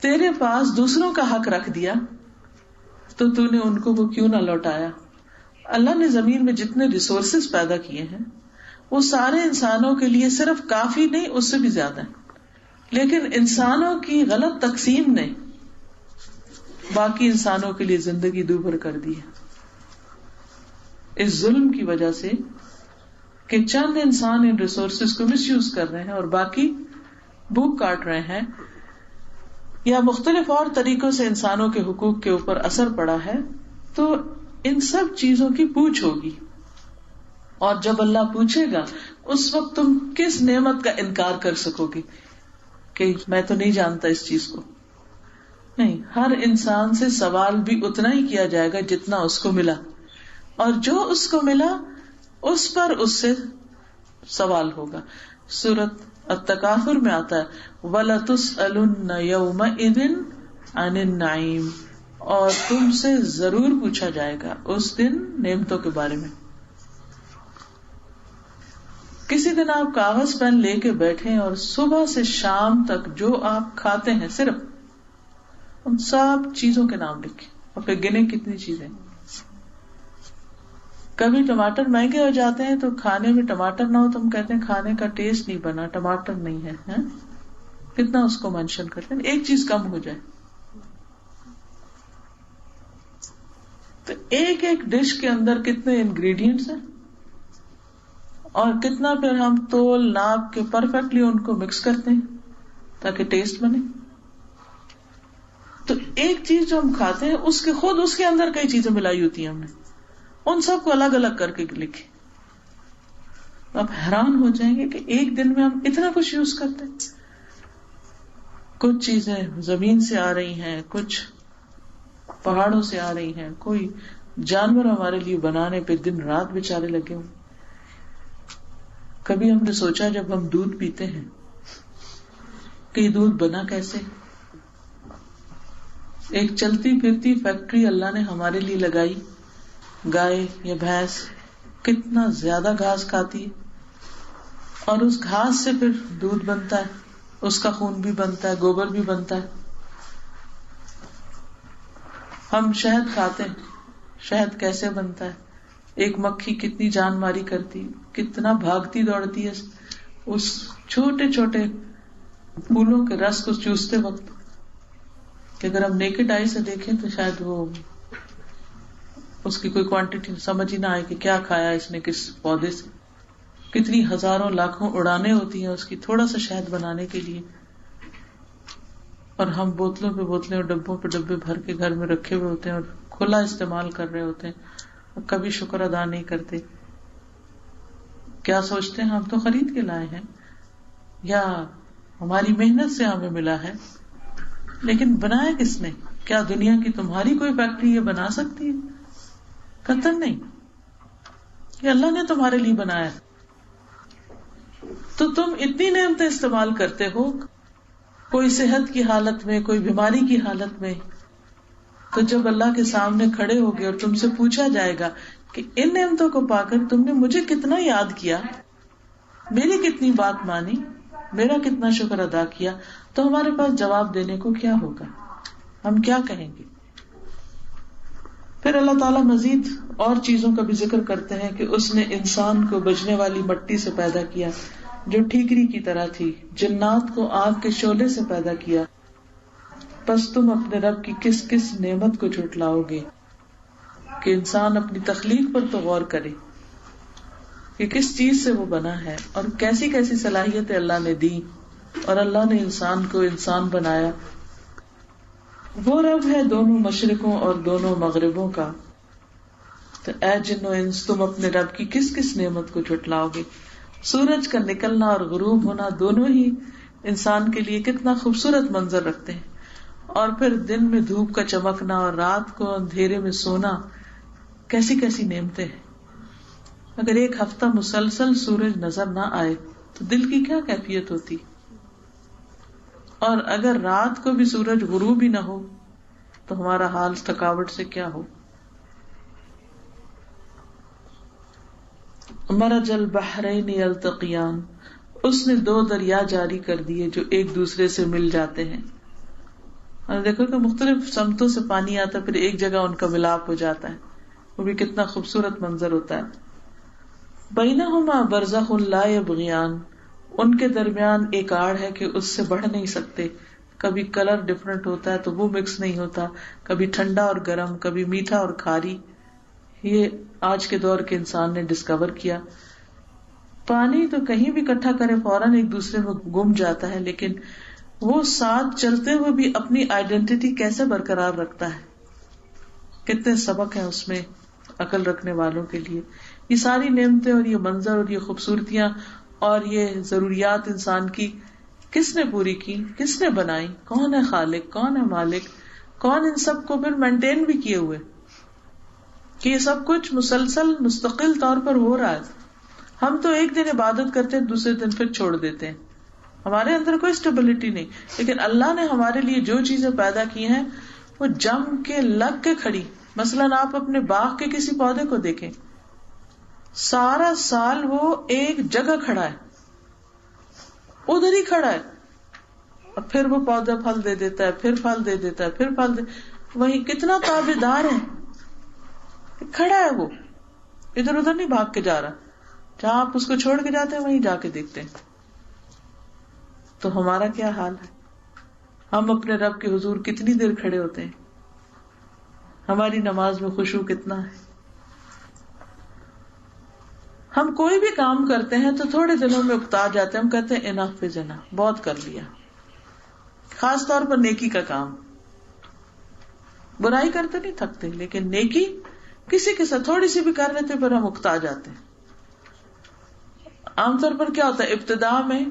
تیرے پاس دوسروں کا حق رکھ دیا تو نے ان کو وہ کیوں نہ لوٹایا؟ اللہ نے زمین میں جتنے ریسورسز پیدا کیے ہیں وہ سارے انسانوں کے لیے صرف کافی نہیں، اس سے بھی زیادہ ہیں. لیکن انسانوں کی غلط تقسیم نے باقی انسانوں کے لیے زندگی دوبھر کر دی ہے. اس ظلم کی وجہ سے کہ چند انسان ان ریسورسز کو مس یوز کر رہے ہیں اور باقی بھوک کاٹ رہے ہیں، یا مختلف اور طریقوں سے انسانوں کے حقوق کے اوپر اثر پڑا ہے، تو ان سب چیزوں کی پوچھ ہوگی. اور جب اللہ پوچھے گا اس وقت تم کس نعمت کا انکار کر سکو گے کہ میں تو نہیں جانتا اس چیز کو؟ نہیں، ہر انسان سے سوال بھی اتنا ہی کیا جائے گا جتنا اس کو ملا، اور جو اس کو ملا اس پر اس سے سوال ہوگا. سورۃ التکاثر میں آتا ہے وَلَتُسْأَلُنَّ يَوْمَئِذٍ عَنِ النَّعِيمِ، اور تم سے ضرور پوچھا جائے گا اس دن نعمتوں کے بارے میں. کسی دن آپ کاغذ پین لے کے بیٹھیں اور صبح سے شام تک جو آپ کھاتے ہیں صرف ان سب چیزوں کے نام لکھیں اور پھر گنے کتنی چیزیں. کبھی ٹماٹر مہنگے ہو جاتے ہیں تو کھانے میں ٹماٹر نہ ہو تو ہم کہتے ہیں کھانے کا ٹیسٹ نہیں بنا، ٹماٹر نہیں ہے. کتنا اس کو مینشن کرتے ہیں، ایک چیز کم ہو جائے. تو ایک ایک ڈش کے اندر کتنے انگریڈینٹس ہیں اور کتنا پھر ہم تول ناپ کے پرفیکٹلی ان کو مکس کرتے ہیں تاکہ ٹیسٹ بنے. تو ایک چیز جو ہم کھاتے ہیں اس کے اندر کئی چیزیں ملائی ہوتی ہیں، ہم نے ان سب کو الگ الگ کر کے لکھے. آپ حیران ہو جائیں گے کہ ایک دن میں ہم اتنا کچھ یوز کرتے ہیں. کچھ چیزیں زمین سے آ رہی ہیں، کچھ پہاڑوں سے آ رہی ہیں، کوئی جانور ہمارے لیے بنانے پہ دن رات بیچارے لگے ہوئے. کبھی ہم نے سوچا جب ہم دودھ پیتے ہیں کہ یہ دودھ بنا کیسے؟ ایک چلتی پھرتی فیکٹری اللہ نے ہمارے لیے لگائی. گائے یا بھینس کتنا زیادہ گھاس کھاتی ہے اور اس گھاس سے پھر دودھ بنتا ہے، اس کا خون بھی بنتا ہے، گوبر بھی بنتا ہے. ہم شہد کھاتے ہیں، شہد کیسے بنتا ہے؟ ایک مکھی کتنی جان ماری کرتی، کتنا بھاگتی دوڑتی ہے اس چھوٹے چھوٹے پھولوں کے رس کو چوستے وقت، کہ اگر ہم نیکڈ آئی سے دیکھیں تو شاید وہ اس کی کوئی کوانٹٹی سمجھ ہی نہ آئے کہ کیا کھایا اس نے کس پودے سے. کتنی ہزاروں لاکھوں اڑانیں ہوتی ہیں اس کی تھوڑا سا شہد بنانے کے لیے، اور ہم بوتلوں پہ بوتلیں اور ڈبوں پہ ڈبے بھر کے گھر میں رکھے ہوئے ہوتے ہیں اور کھلا استعمال کر رہے ہوتے ہیں اور کبھی شکر ادا نہیں کرتے. کیا سوچتے ہیں ہم تو خرید کے لائے ہیں یا ہماری محنت سے ہمیں ملا ہے، لیکن بنایا کس نے؟ کیا دنیا کی تمہاری کوئی فیکٹری یہ بنا سکتی ہے؟ قطعاً نہیں. یہ اللہ نے تمہارے لیے بنایا. تو تم اتنی نعمتیں استعمال کرتے ہو، کوئی صحت کی حالت میں، کوئی بیماری کی حالت میں، تو جب اللہ کے سامنے کھڑے ہوگے اور تم سے پوچھا جائے گا کہ ان نعمتوں کو پا کر تم نے مجھے کتنا یاد کیا، میری کتنی بات مانی، میرا کتنا شکر ادا کیا، تو ہمارے پاس جواب دینے کو کیا ہوگا؟ ہم کیا کہیں گے؟ پھر اللہ تعالیٰ مزید اور چیزوں کا بھی ذکر کرتے ہیں کہ اس نے انسان کو بجنے والی مٹی سے پیدا کیا جو ٹھیکری کی طرح تھی، جنات کو آگ کے شعلے سے پیدا کیا. پس تم اپنے رب کی کس کس نعمت کو جھٹلاؤ گے؟ کہ انسان اپنی تخلیق پر تو غور کرے کہ کس چیز سے وہ بنا ہے اور کیسی کیسی صلاحیتیں اللہ نے دی، اور اللہ نے انسان کو انسان بنایا. وہ رب ہے دونوں مشرقوں اور دونوں مغربوں کا. تو اے جن و انس، تم اپنے رب کی کس کس نعمت کو جھٹلاؤ گے؟ سورج کا نکلنا اور غروب ہونا دونوں ہی انسان کے لیے کتنا خوبصورت منظر رکھتے ہیں، اور پھر دن میں دھوپ کا چمکنا اور رات کو اندھیرے میں سونا کیسی کیسی نعمتیں ہیں. اگر ایک ہفتہ مسلسل سورج نظر نہ آئے تو دل کی کیا کیفیت ہوتی، اور اگر رات کو بھی سورج غروب ہی نہ ہو تو ہمارا حال تھکاوٹ سے کیا ہو. مرج البحرین یلتقیان، اس نے دو دریا جاری کر دیے جو ایک دوسرے سے مل جاتے ہیں. اور دیکھو کہ مختلف سمتوں سے پانی آتا ہے، پھر ایک جگہ ان کا ملاپ ہو جاتا ہے، وہ بھی کتنا خوبصورت منظر ہوتا ہے. بینہما برزخ لا یبغیان، ان کے درمیان ایک آڑ ہے کہ اس سے بڑھ نہیں سکتے. کبھی کلر ڈفرنٹ ہوتا ہے تو وہ مکس نہیں ہوتا، کبھی ٹھنڈا اور گرم، کبھی میٹھا اور کھاری. یہ آج کے دور کے انسان نے ڈسکور کیا. پانی تو کہیں بھی اکٹھا کرے فوراً ایک دوسرے میں گم جاتا ہے، لیکن وہ ساتھ چلتے ہوئے بھی اپنی آئیڈینٹی کیسے برقرار رکھتا ہے. کتنے سبق ہیں اس میں عقل رکھنے والوں کے لیے. یہ ساری نعمتیں اور یہ منظر اور یہ خوبصورتیاں اور یہ ضروریات انسان کی کس نے پوری کی، کس نے بنائی؟ کون ہے خالق، کون ہے مالک، کون ان سب کو پھر مینٹین بھی کیے ہوئے کہ یہ سب کچھ مسلسل مستقل طور پر ہو رہا ہے. ہم تو ایک دن عبادت کرتے ہیں، دوسرے دن پھر چھوڑ دیتے ہیں، ہمارے اندر کوئی اسٹیبلٹی نہیں. لیکن اللہ نے ہمارے لیے جو چیزیں پیدا کی ہیں وہ جم کے لگ کے کھڑی. مثلاً آپ اپنے باغ کے کسی پودے کو دیکھیں، سارا سال وہ ایک جگہ کھڑا ہے، ادھر ہی کھڑا ہے، اور پھر وہ پودا پھل دے دیتا ہے، پھر پھل دے دیتا ہے، پھر پھل دے. وہی کتنا تابعدار ہے، کھڑا ہے، وہ ادھر ادھر نہیں بھاگ کے جا رہا. جہاں آپ اس کو چھوڑ کے جاتے ہیں وہیں جا کے دیکھتے ہیں. تو ہمارا کیا حال ہے؟ ہم اپنے رب کے حضور کتنی دیر کھڑے ہوتے ہیں؟ ہماری نماز میں خشوع کتنا ہے؟ ہم کوئی بھی کام کرتے ہیں تو تھوڑے دنوں میں اکتا جاتے ہیں، ہم کہتے ہیں انف از انف، بہت کر لیا. خاص طور پر نیکی کا کام، برائی کرتے نہیں تھکتے، لیکن نیکی کسی کے ساتھ تھوڑی سی بھی کر لیتے پھر ہم اکتا جاتے ہیں. عام طور پر کیا ہوتا ہے ابتدا میں،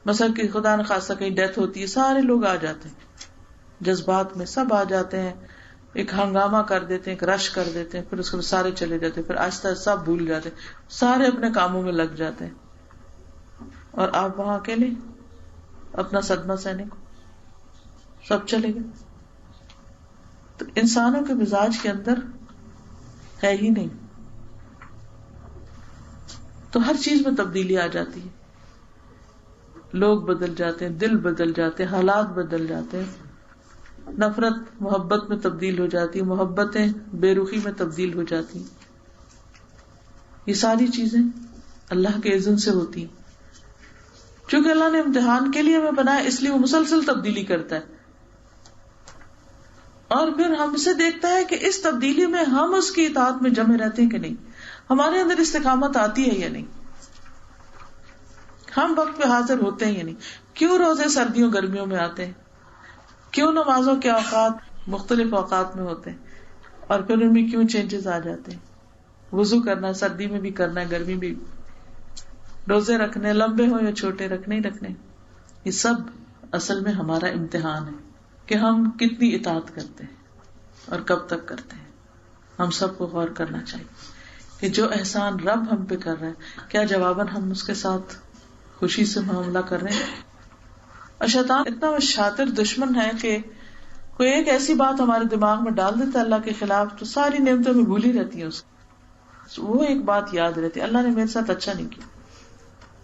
مثلا کہ خدا نہ خواستہ کہیں ڈیتھ ہوتی ہے، سارے لوگ آ جاتے ہیں، جذبات میں سب آ جاتے ہیں، ایک ہنگامہ کر دیتے ہیں، ایک رش کر دیتے ہیں، پھر اس کو سارے چلے جاتے ہیں، پھر آہستہ آہستہ سب بھول جاتے ہیں، سارے اپنے کاموں میں لگ جاتے ہیں، اور آپ وہاں اکیلے اپنا صدمہ سہنے کو، سب چلے گئے. تو انسانوں کے مزاج کے اندر ہے ہی نہیں. تو ہر چیز میں تبدیلی آ جاتی ہے. لوگ بدل جاتے ہیں، دل بدل جاتے ہیں، حالات بدل جاتے ہیں، نفرت محبت میں تبدیل ہو جاتی ہے، محبتیں بے رخی میں تبدیل ہو جاتی ہیں. یہ ساری چیزیں اللہ کے اذن سے ہوتی ہیں. چونکہ اللہ نے امتحان کے لیے ہمیں بنایا، اس لیے وہ مسلسل تبدیلی کرتا ہے، اور پھر ہم سے دیکھتا ہے کہ اس تبدیلی میں ہم اس کی اطاعت میں جمے رہتے ہیں کہ نہیں، ہمارے اندر استقامت آتی ہے یا نہیں، ہم وقت پہ حاضر ہوتے ہیں یا نہیں. کیوں روزے سردیوں گرمیوں میں آتے ہیں، کیوں نمازوں کے اوقات مختلف اوقات میں ہوتے ہیں، اور پھر ان میں کیوں چینجز آ جاتے ہیں. وضو کرنا سردی میں بھی کرنا ہے، گرمی بھی، روزے رکھنے لمبے ہو یا چھوٹے رکھنے ہی رکھنے. یہ سب اصل میں ہمارا امتحان ہے کہ ہم کتنی اطاعت کرتے ہیں اور کب تک کرتے ہیں. ہم سب کو غور کرنا چاہیے کہ جو احسان رب ہم پہ کر رہا ہے، کیا جواباً ہم اس کے ساتھ خوشی سے معاملہ کر رہے ہیں. اور شیطان اتنا شاطر دشمن ہے کہ کوئی ایک ایسی بات ہمارے دماغ میں ڈال دیتا ہے اللہ کے خلاف، تو ساری نعمتیں میں بھولی رہتی ہیں اس کو. وہ ایک بات یاد رہتی ہے، اللہ نے میرے ساتھ اچھا نہیں کیا،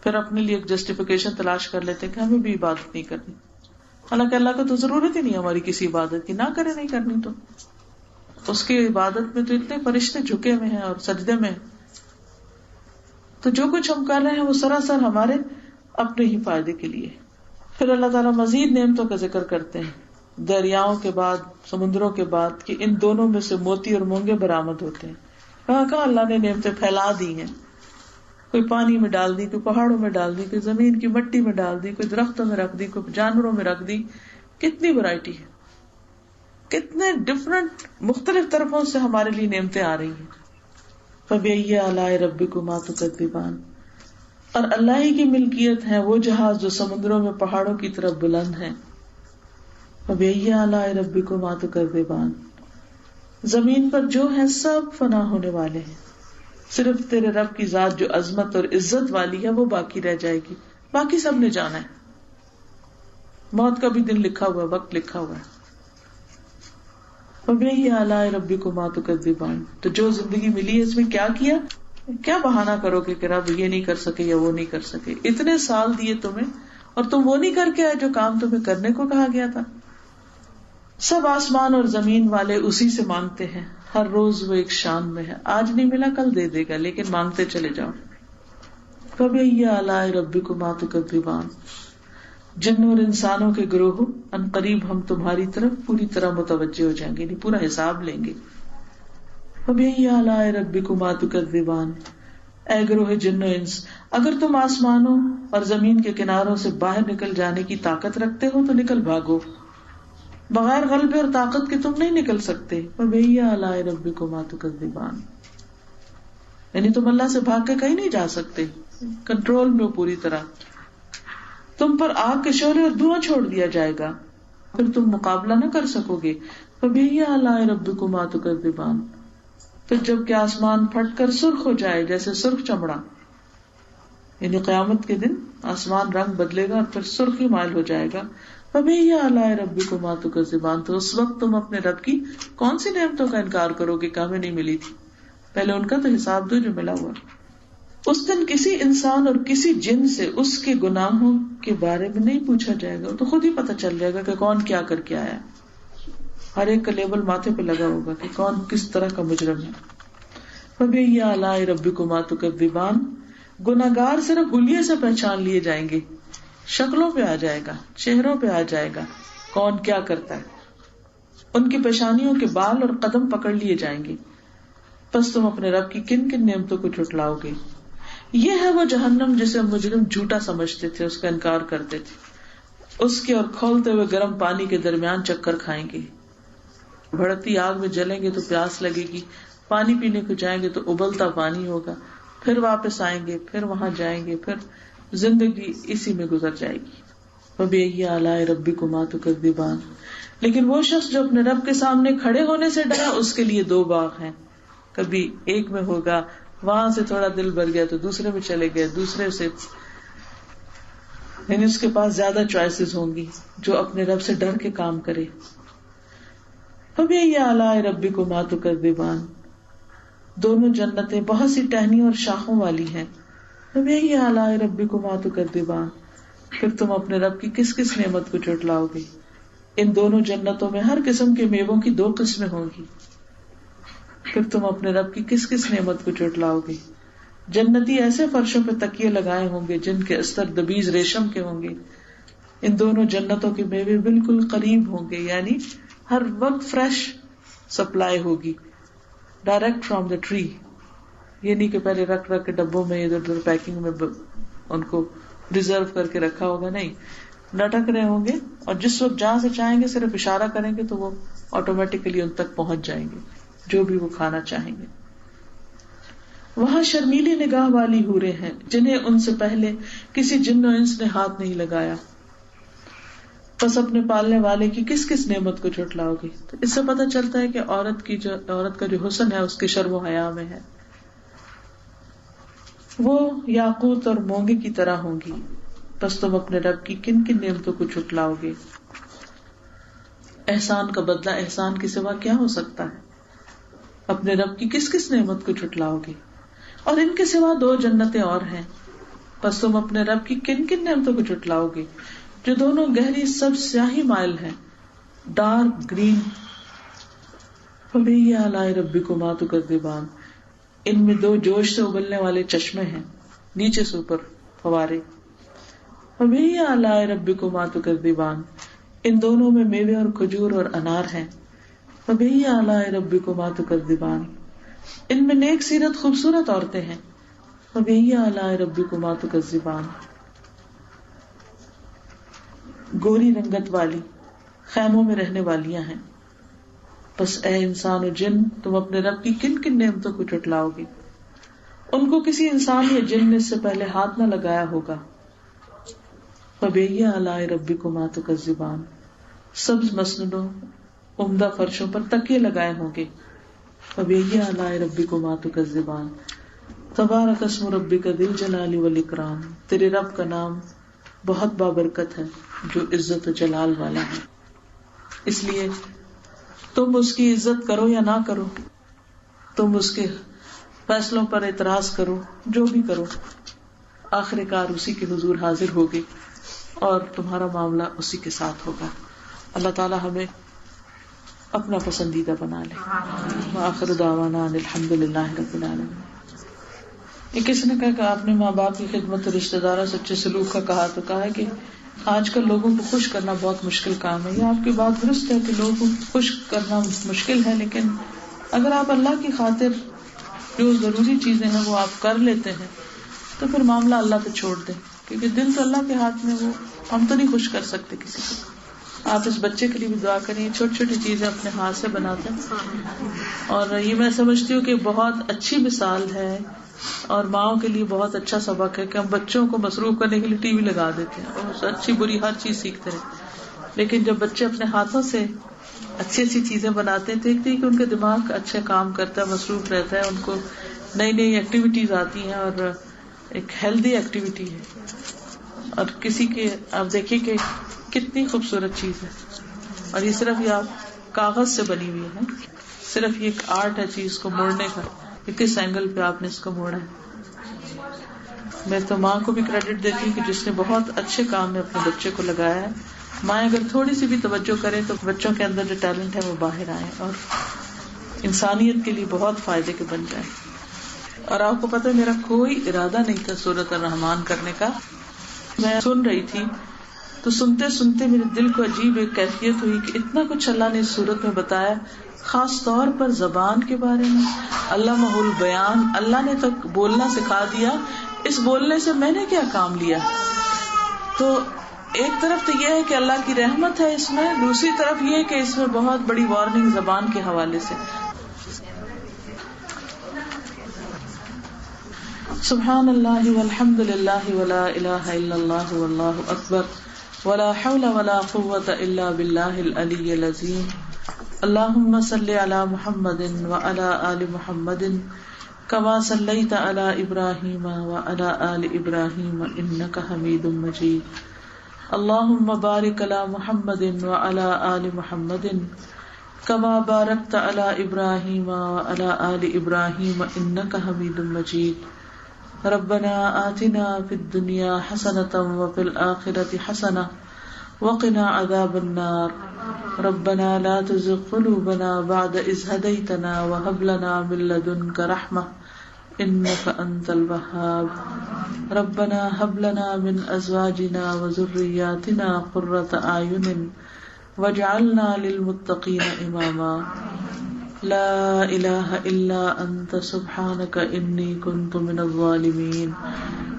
پھر اپنے لیے ایک جسٹیفیکیشن تلاش کر لیتے کہ ہمیں بھی عبادت نہیں کرنی. حالانکہ اللہ کو تو ضرورت ہی نہیں ہماری کسی عبادت کی، نہ کرے نہیں کرنی تو اس کی عبادت میں تو اتنے فرشتے جھکے ہوئے ہیں اور سجدے میں ہیں. تو جو کچھ ہم کر رہے ہیں وہ سراسر ہمارے اپنے ہی فائدے کے لیے. پھر اللہ تعالیٰ مزید نعمتوں کا ذکر کرتے ہیں، دریاؤں کے بعد سمندروں کے بعد، کہ ان دونوں میں سے موتی اور مونگے برآمد ہوتے ہیں. کہاں کہاں اللہ نے نعمتیں پھیلا دی ہیں، کوئی پانی میں ڈال دی، کوئی پہاڑوں میں ڈال دی، کوئی زمین کی مٹی میں ڈال دی، کوئی درختوں میں رکھ دی، کوئی جانوروں میں رکھ دی. کتنی ورائٹی ہے، کتنے ڈفرنٹ مختلف طرفوں سے ہمارے لیے نعمتیں آ رہی ہیں. فَبِأَيِّ آلَاءِ رَبِّكُمَا تُكَذِّبَانِ. اور اللہ ہی کی ملکیت ہے وہ جہاز جو سمندروں میں پہاڑوں کی طرف بلند ہیں. فَبِأَيِّ آلَاءِ رَبِّكُمَا تُكَذِّبَانِ. زمین پر جو ہیں سب فنا ہونے والے ہیں، صرف تیرے رب کی ذات جو عظمت اور عزت والی ہے وہ باقی رہ جائے گی. باقی سب نے جانا ہے، موت کا بھی دن لکھا ہوا ہے، وقت لکھا ہوا ہے. فَبِأَيِّ آلَاءِ رَبِّكُمَا تُكَذِّبَانِ. تو جو زندگی ملی ہے اس میں کیا کیا، کیا بہانہ کرو گے کہ رب یہ نہیں کر سکے یا وہ نہیں کر سکے. اتنے سال دیے تمہیں اور تم وہ نہیں کر کے آئے جو کام تمہیں کرنے کو کہا گیا تھا. سب آسمان اور زمین والے اسی سے مانگتے ہیں، ہر روز وہ ایک شان میں ہے. آج نہیں ملا کل دے دے گا، لیکن مانگتے چلے جاؤ. فَبِأَيِّ آلَاءِ رَبِّكُمَا تُكَذِّبَانِ. جنوں اور انسانوں کے گروہ، ان قریب ہم تمہاری طرف پوری طرح متوجہ ہو جائیں گے، یعنی پورا حساب لیں گے. فَبِأَيِّ آلَاءِ رَبِّكُمَا تُكَذِّبَانِ. اے گروہ جن و انس، اگر تم آسمانوں اور زمین کے کناروں سے باہر نکل جانے کی طاقت رکھتے ہو تو نکل بھاگو. بغیر غلبے اور طاقت کے تم نہیں نکل سکتے. فَبِأَيِّ آلَاءِ رَبِّكُمَا تُكَذِّبَانِ. یعنی تم اللہ سے بھاگ کے کہیں نہیں جا سکتے، کنٹرول میں پوری طرح. تم پر آگ کے شعلے اور دھواں چھوڑ دیا جائے گا، پھر تم مقابلہ نہ کر سکو گے. فَبِأَيِّ آلَاءِ رَبِّكُمَا تُكَذِّبَانِ. پھر جب کہ آسمان پھٹ کر سرخ ہو جائے جیسے سرخ چمڑا، یعنی قیامت کے دن آسمان رنگ بدلے گا اور پھر سرخی مائل ہو جائے گا. فَبِأَيِّ آلَاءِ رَبِّكُمَا تُكَذِّبَانِ. تو اس وقت تم اپنے رب کی کون سی نعمتوں کا انکار کرو گے کہ ہمیں نہیں ملی تھی. پہلے ان کا تو حساب دو جو ملا ہوا. اس دن کسی انسان اور کسی جن سے اس کے گناہوں کے بارے میں نہیں پوچھا جائے گا، تو خود ہی پتہ چل جائے گا کہ کون کیا کر کے آیا. ہر ایک کا لیبل ماتھے پہ لگا ہوگا کہ کون کس طرح کا مجرم ہے. فَبِأَيِّ آلَاءِ رَبِّكُمَا تُكَذِّبَانِ. گناہگار صرف حلیے سے پہچان لیے جائیں گے، شکلوں پہ آ جائے گا، چہروں پہ آ جائے گا کون کیا کرتا ہے. ان کی پیشانیوں کے بال اور قدم پکڑ لیے جائیں گے. پس تم اپنے رب کی کن کن نعمتوں کو جھٹلاؤ گے. یہ ہے وہ جہنم جسے مجرم جھوٹا سمجھتے تھے، اس کا انکار کرتے تھے. اس کے اور کھولتے ہوئے گرم پانی کے درمیان چکر کھائیں گے. بھڑکتی آگ میں جلیں گے تو پیاس لگے گی، پانی پینے کو جائیں گے تو ابلتا پانی ہوگا، پھر واپس آئیں گے، پھر وہاں جائیں گے، پھر زندگی اسی میں گزر جائے گی. فَبِأَيِّ آلَاءِ رَبِّكُمَا تُكَذِّبَانِ. لیکن وہ شخص جو اپنے رب کے سامنے کھڑے ہونے سے ڈرا، اس کے لیے دو باغ ہیں. کبھی ایک میں ہوگا، وہاں سے تھوڑا دل بھر گیا تو دوسرے میں چلے گئے، دوسرے سے، یعنی اس کے پاس زیادہ چوائسز ہوں گی جو اپنے رب سے ڈر کے کام کرے. فَبِأَيِّ آلَاءِ رَبِّكُمَا تُكَذِّبَانِ. دونوں جنتیں بہت سی ٹہنیوں اور شاخوں والی ہیں. فبأي آلاء ربكما تكذبان، پھر تم اپنے رب کی کس کس نعمت کو جھٹلاؤ گے؟ ان دونوں جنتوں میں ہر قسم کے میووں کی 2 قسمیں ہوں گی، پھر تم اپنے رب کی کس کس نعمت کو جھٹلاؤ گے؟ جنتی ایسے فرشوں پہ تکیے لگائے ہوں گے جن کے استر دبیز ریشم کے ہوں گے. ان دونوں جنتوں کے میوے بالکل قریب ہوں گے، یعنی ہر وقت فریش سپلائی ہوگی، ڈائریکٹ فرام دا ٹری. یہ نہیں کہ پہلے رکھ کے ڈبوں میں ادھر ادھر پیکنگ میں ان کو ریزرو کر کے رکھا ہوگا، نہیں، لٹک رہے ہوں گے اور جس وقت جہاں سے چاہیں گے صرف اشارہ کریں گے تو وہ آٹومیٹیکلی ان تک پہنچ جائیں گے جو بھی وہ کھانا چاہیں گے. وہاں شرمیلی نگاہ والی حوریں ہیں جنہیں ان سے پہلے کسی جن و انس نے ہاتھ نہیں لگایا. پس اپنے پالنے والے کی کس کس نعمت کو جھٹلاؤ گے؟ تو اس سے پتہ چلتا ہے کہ عورت کا جو حسن ہے اس کے شرم و حیا میں ہے. وہ یاقوت اور مونگے کی طرح ہوں گی. پس تم اپنے رب کی کن کن نعمتوں کو جھٹلاؤ گے؟ احسان کا بدلہ احسان کے سوا کیا ہو سکتا ہے؟ اپنے رب کی کس کس نعمت کو جھٹلاؤ گے؟ اور ان کے سوا 2 جنتیں اور ہیں. پس تم اپنے رب کی کن کن نعمتوں کو جھٹلاؤ گے جو دونوں گہری سب سیاہی مائل ہیں، ڈارک گرین. فبأي آلاء ربكما تكذبان، ان میں 2 جوش سے ابلنے والے چشمے ہیں، نیچے سے اوپر فوارے. فبأي آلاء ربكما تكذبان، ان دونوں میں میوے اور کھجور اور انار ہیں. فبأي آلاء ربكما تكذبان، ان میں نیک سیرت خوبصورت عورتیں ہیں. فبأي آلاء ربكما تكذبان، گوری رنگت والی خیموں میں رہنے والیاں ہیں. بس اے انسان و جن، تم اپنے رب کی کن کن نعمتوں کو جھٹلاؤ گے؟ ان کو کسی انسان یا جن نے اس سے پہلے ہاتھ نہ لگایا ہوگا. فبأي آلاء ربكما تكذبان، سبز مسندوں عمدہ فرشوں پر تکیے لگائے ہوں گے. فبأي آلاء ربكما تكذبان، تبارک اسم ربک ذی الجلال والاکرام، تیرے رب کا نام بہت بابرکت ہے جو عزت و جلال والا ہے. اس لیے تم اس کی عزت کرو یا نہ کرو، تم اس کے فیصلوں پر اعتراض کرو، جو بھی کرو، آخر کار اسی کے حضور حاضر ہوگے اور تمہارا معاملہ اسی کے ساتھ ہوگا. اللہ تعالی ہمیں اپنا پسندیدہ بنا لے. وآخر دعوانا ان الحمد للہ رب العالمین. یہ کسی نے کہا کہ آپ نے ماں باپ کی خدمت اور رشتہ داروں سے اچھے سلوک کا کہا، تو کہا ہے کہ آج کل لوگوں کو خوش کرنا بہت مشکل کام ہے. یہ آپ کی بات درست ہے کہ لوگوں کو خوش کرنا مشکل ہے، لیکن اگر آپ اللہ کی خاطر جو ضروری چیزیں ہیں وہ آپ کر لیتے ہیں تو پھر معاملہ اللہ پہ چھوڑ دیں، کیونکہ دل تو اللہ کے ہاتھ میں، وہ ہم تو نہیں خوش کر سکتے کسی کو. آپ اس بچے کے لیے بھی دعا کریں، چھوٹی چھوٹی چیزیں اپنے ہاتھ سے بناتے ہیں، اور یہ میں سمجھتی ہوں کہ بہت اچھی مثال ہے اور ماؤں کے لیے بہت اچھا سبق ہے کہ ہم بچوں کو مصروف کرنے کے لیے ٹی وی لگا دیتے ہیں اور اچھی بری ہر چیز سیکھتے ہیں، لیکن جب بچے اپنے ہاتھوں سے اچھی اچھی چیزیں بناتے ہیں، دیکھتے ہیں کہ ان کا دماغ اچھا کام کرتا ہے، مصروف رہتا ہے، ان کو نئی نئی ایکٹیویٹیز آتی ہیں اور ایک ہیلدی ایکٹیویٹی ہے. اور کسی کے آپ دیکھیے کہ کتنی خوبصورت چیز ہے، اور یہ صرف یہ آپ کاغذ سے بنی ہوئی ہے، صرف یہ ایک آرٹ ہے چیز کو موڑنے کا کہ کس اینگل پہ آپ نے اس کو موڑا ہے. میں تو ماں کو بھی کریڈٹ دیتی ہوں کہ جس نے بہت اچھے کام میں اپنے بچے کو لگایا ہے. ماں اگر تھوڑی سی بھی توجہ کرے تو بچوں کے اندر جو ٹیلنٹ ہے وہ باہر آئے اور انسانیت کے لیے بہت فائدے کے بن جائے. اور آپ کو پتہ ہے میرا کوئی ارادہ نہیں تھا سورۃ الرحمن کرنے کا. میں سن رہی تھی تو سنتے سنتے میرے دل کو عجیب ایک کیفیت ہوئی کہ اتنا کچھ اللہ نے اس سورت میں بتایا، خاص طور پر زبان کے بارے میں. علامہ البیان، اللہ نے تو بولنا سکھا دیا، اس بولنے سے میں نے کیا کام لیا. تو ایک طرف تو یہ ہے کہ اللہ کی رحمت ہے اس میں، دوسری طرف یہ کہ اس میں بہت بڑی وارننگ زبان کے حوالے سے. سبحان اللہ والحمد للہ ولا الہ الا اللہ واللہ اکبر ولا حول ولا قوة الا باللہ العلی العظیم. اللہم صل علی محمد وعلی آل محمد کما صلیت علی ابراہیم وعلی آل ابراہیم انک حمید مجید. اللہم بارک علی محمد وعلی آل محمد کما بارکت علی ابراہیم وعلی آل ابراہیم انک حمید مجید. ربنا آتنا فی الدنیا حسنۃ وفی الآخرۃ حسنۃ وقنا عذاب النار ربنا لا تزغ قلوبنا بعد إذ هديتنا وهب لنا من لدنك رحمة إنك أنت الوهاب ربنا هب لنا من أزواجنا وذرياتنا قرة أعين واجعلنا للمتقين إماما لا إله إلا أنت سبحانك إني كنت من الظالمين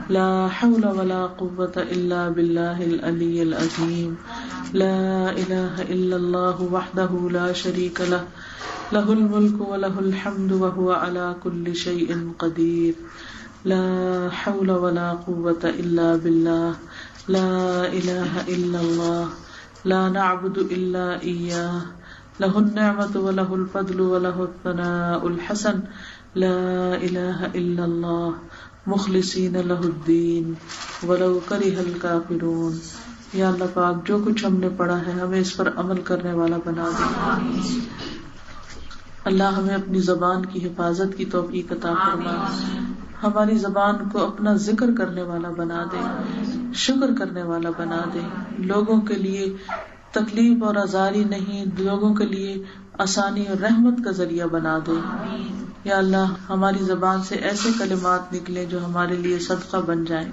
لا حول ولا قوة إلا بالله العلي العظيم لا إله إلا الله وحده لا شريك له له الملك وله الحمد وهو على كل شيء قدير لا حول ولا قوة إلا بالله لا إله إلا الله لا نعبد إلا إياه له النعمة وله الفضل وله الثناء الحسن لا إله إلا الله مخلصین لہ الدین ولو کرہ الکافرون. یا اللہ پاک جو کچھ ہم نے پڑھا ہے ہمیں اس پر عمل کرنے والا بنا دے. اللہ ہمیں اپنی زبان کی حفاظت کی توفیق عطا فرما. ہماری زبان کو اپنا ذکر کرنے والا بنا دے, شکر کرنے والا بنا دے. لوگوں کے لیے تکلیف اور آزاری نہیں, لوگوں کے لیے آسانی اور رحمت کا ذریعہ بنا دے. یا اللہ ہماری زبان سے ایسے کلمات نکلے جو ہمارے لیے صدقہ بن جائیں.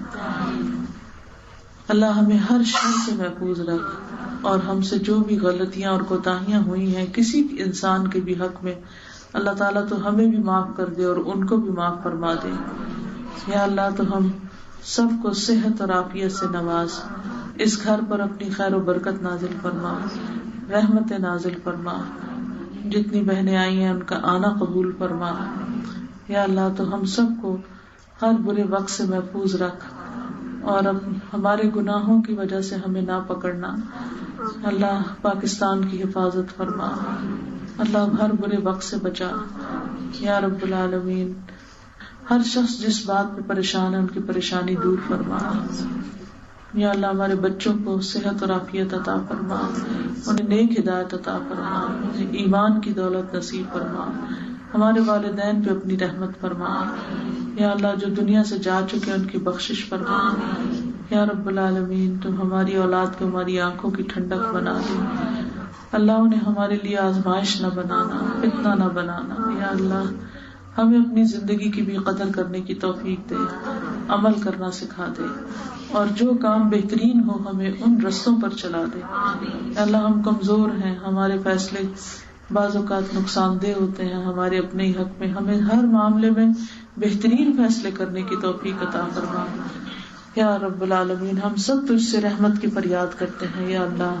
اللہ ہمیں ہر شر سے محفوظ رکھ, اور ہم سے جو بھی غلطیاں اور کوتاہیاں ہوئی ہیں کسی بھی انسان کے بھی حق میں, اللہ تعالیٰ تو ہمیں بھی معاف کر دے اور ان کو بھی معاف فرما دے. یا اللہ تو ہم سب کو صحت اور عافیت سے نواز, اس گھر پر اپنی خیر و برکت نازل فرما, رحمت نازل فرما. جتنی بہنیں آئی ہیں ان کا آنا قبول فرما. یا اللہ تو ہم سب کو ہر برے وقت سے محفوظ رکھ, اور اب ہمارے گناہوں کی وجہ سے ہمیں نہ پکڑنا. اللہ پاکستان کی حفاظت فرما, اللہ ہر برے وقت سے بچا. یا رب العالمین ہر شخص جس بات پہ پریشان ہے ان کی پریشانی دور فرما. یا اللہ ہمارے بچوں کو صحت اور عافیت عطا فرما, انہیں نیک ہدایت عطا فرما, انہیں ایمان کی دولت نصیب فرما. ہمارے والدین پہ اپنی رحمت فرما. یا اللہ جو دنیا سے جا چکے ان کی بخشش فرما. یا رب العالمین تم ہماری اولاد کو ہماری آنکھوں کی ٹھنڈک بنا دے. اللہ انہیں ہمارے لیے آزمائش نہ بنانا, فتنہ نہ بنانا. یا اللہ ہمیں اپنی زندگی کی بھی قدر کرنے کی توفیق دے, عمل کرنا سکھا دے, اور جو کام بہترین ہو ہمیں ان رستوں پر چلا دے. اللہ ہم کمزور ہیں, ہمارے فیصلے بعض اوقات نقصان دہ ہوتے ہیں ہمارے اپنے ہی حق میں. ہمیں ہر معاملے میں بہترین فیصلے کرنے کی توفیق عطا فرما. یا رب العالمین ہم سب تجھ سے رحمت کی فریاد کرتے ہیں. یا اللہ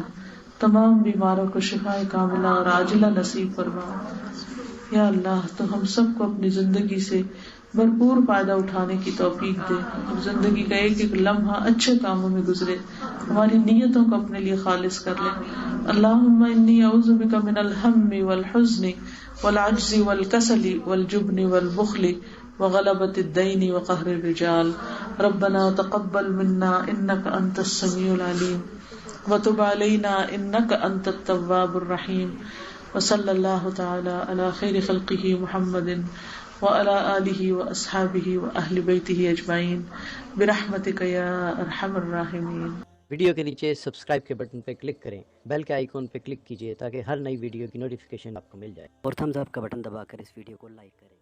تمام بیماروں کو شفا کاملہ اور عاجلہ نصیب فرما. یا اللہ تو ہم سب کو اپنی زندگی سے بھرپور فائدہ اٹھانے کی توفیق دے, اور زندگی کا ایک ایک لمحہ اچھے کاموں میں گزرے, ہماری نیتوں کو اپنے لیے خالص کر لے. اللہم انی اعوذ بک من الہم والحزن والعجز والکسل والجبن والبخل وغلبۃ الدین وقہر الرجال. ربنا تقبل منا انک انت السمیع العلیم وتب علینا انک انت التواب الرحیم. وصلی اللہ تعالی علی خیر خلقہ محمد وعلی آلہ واصحابہ واہل بیتہ اجمعین برحمتک یا ارحم الراحمین. ویڈیو کے نیچے سبسکرائب کے بٹن پہ کلک کریں, بیل کے آئیکن پہ کلک کیجئے تاکہ ہر نئی ویڈیو کی نوٹیفیکیشن آپ کو مل جائے, اور تھمز اپ کا بٹن دبا کر اس ویڈیو کو لائک کریں.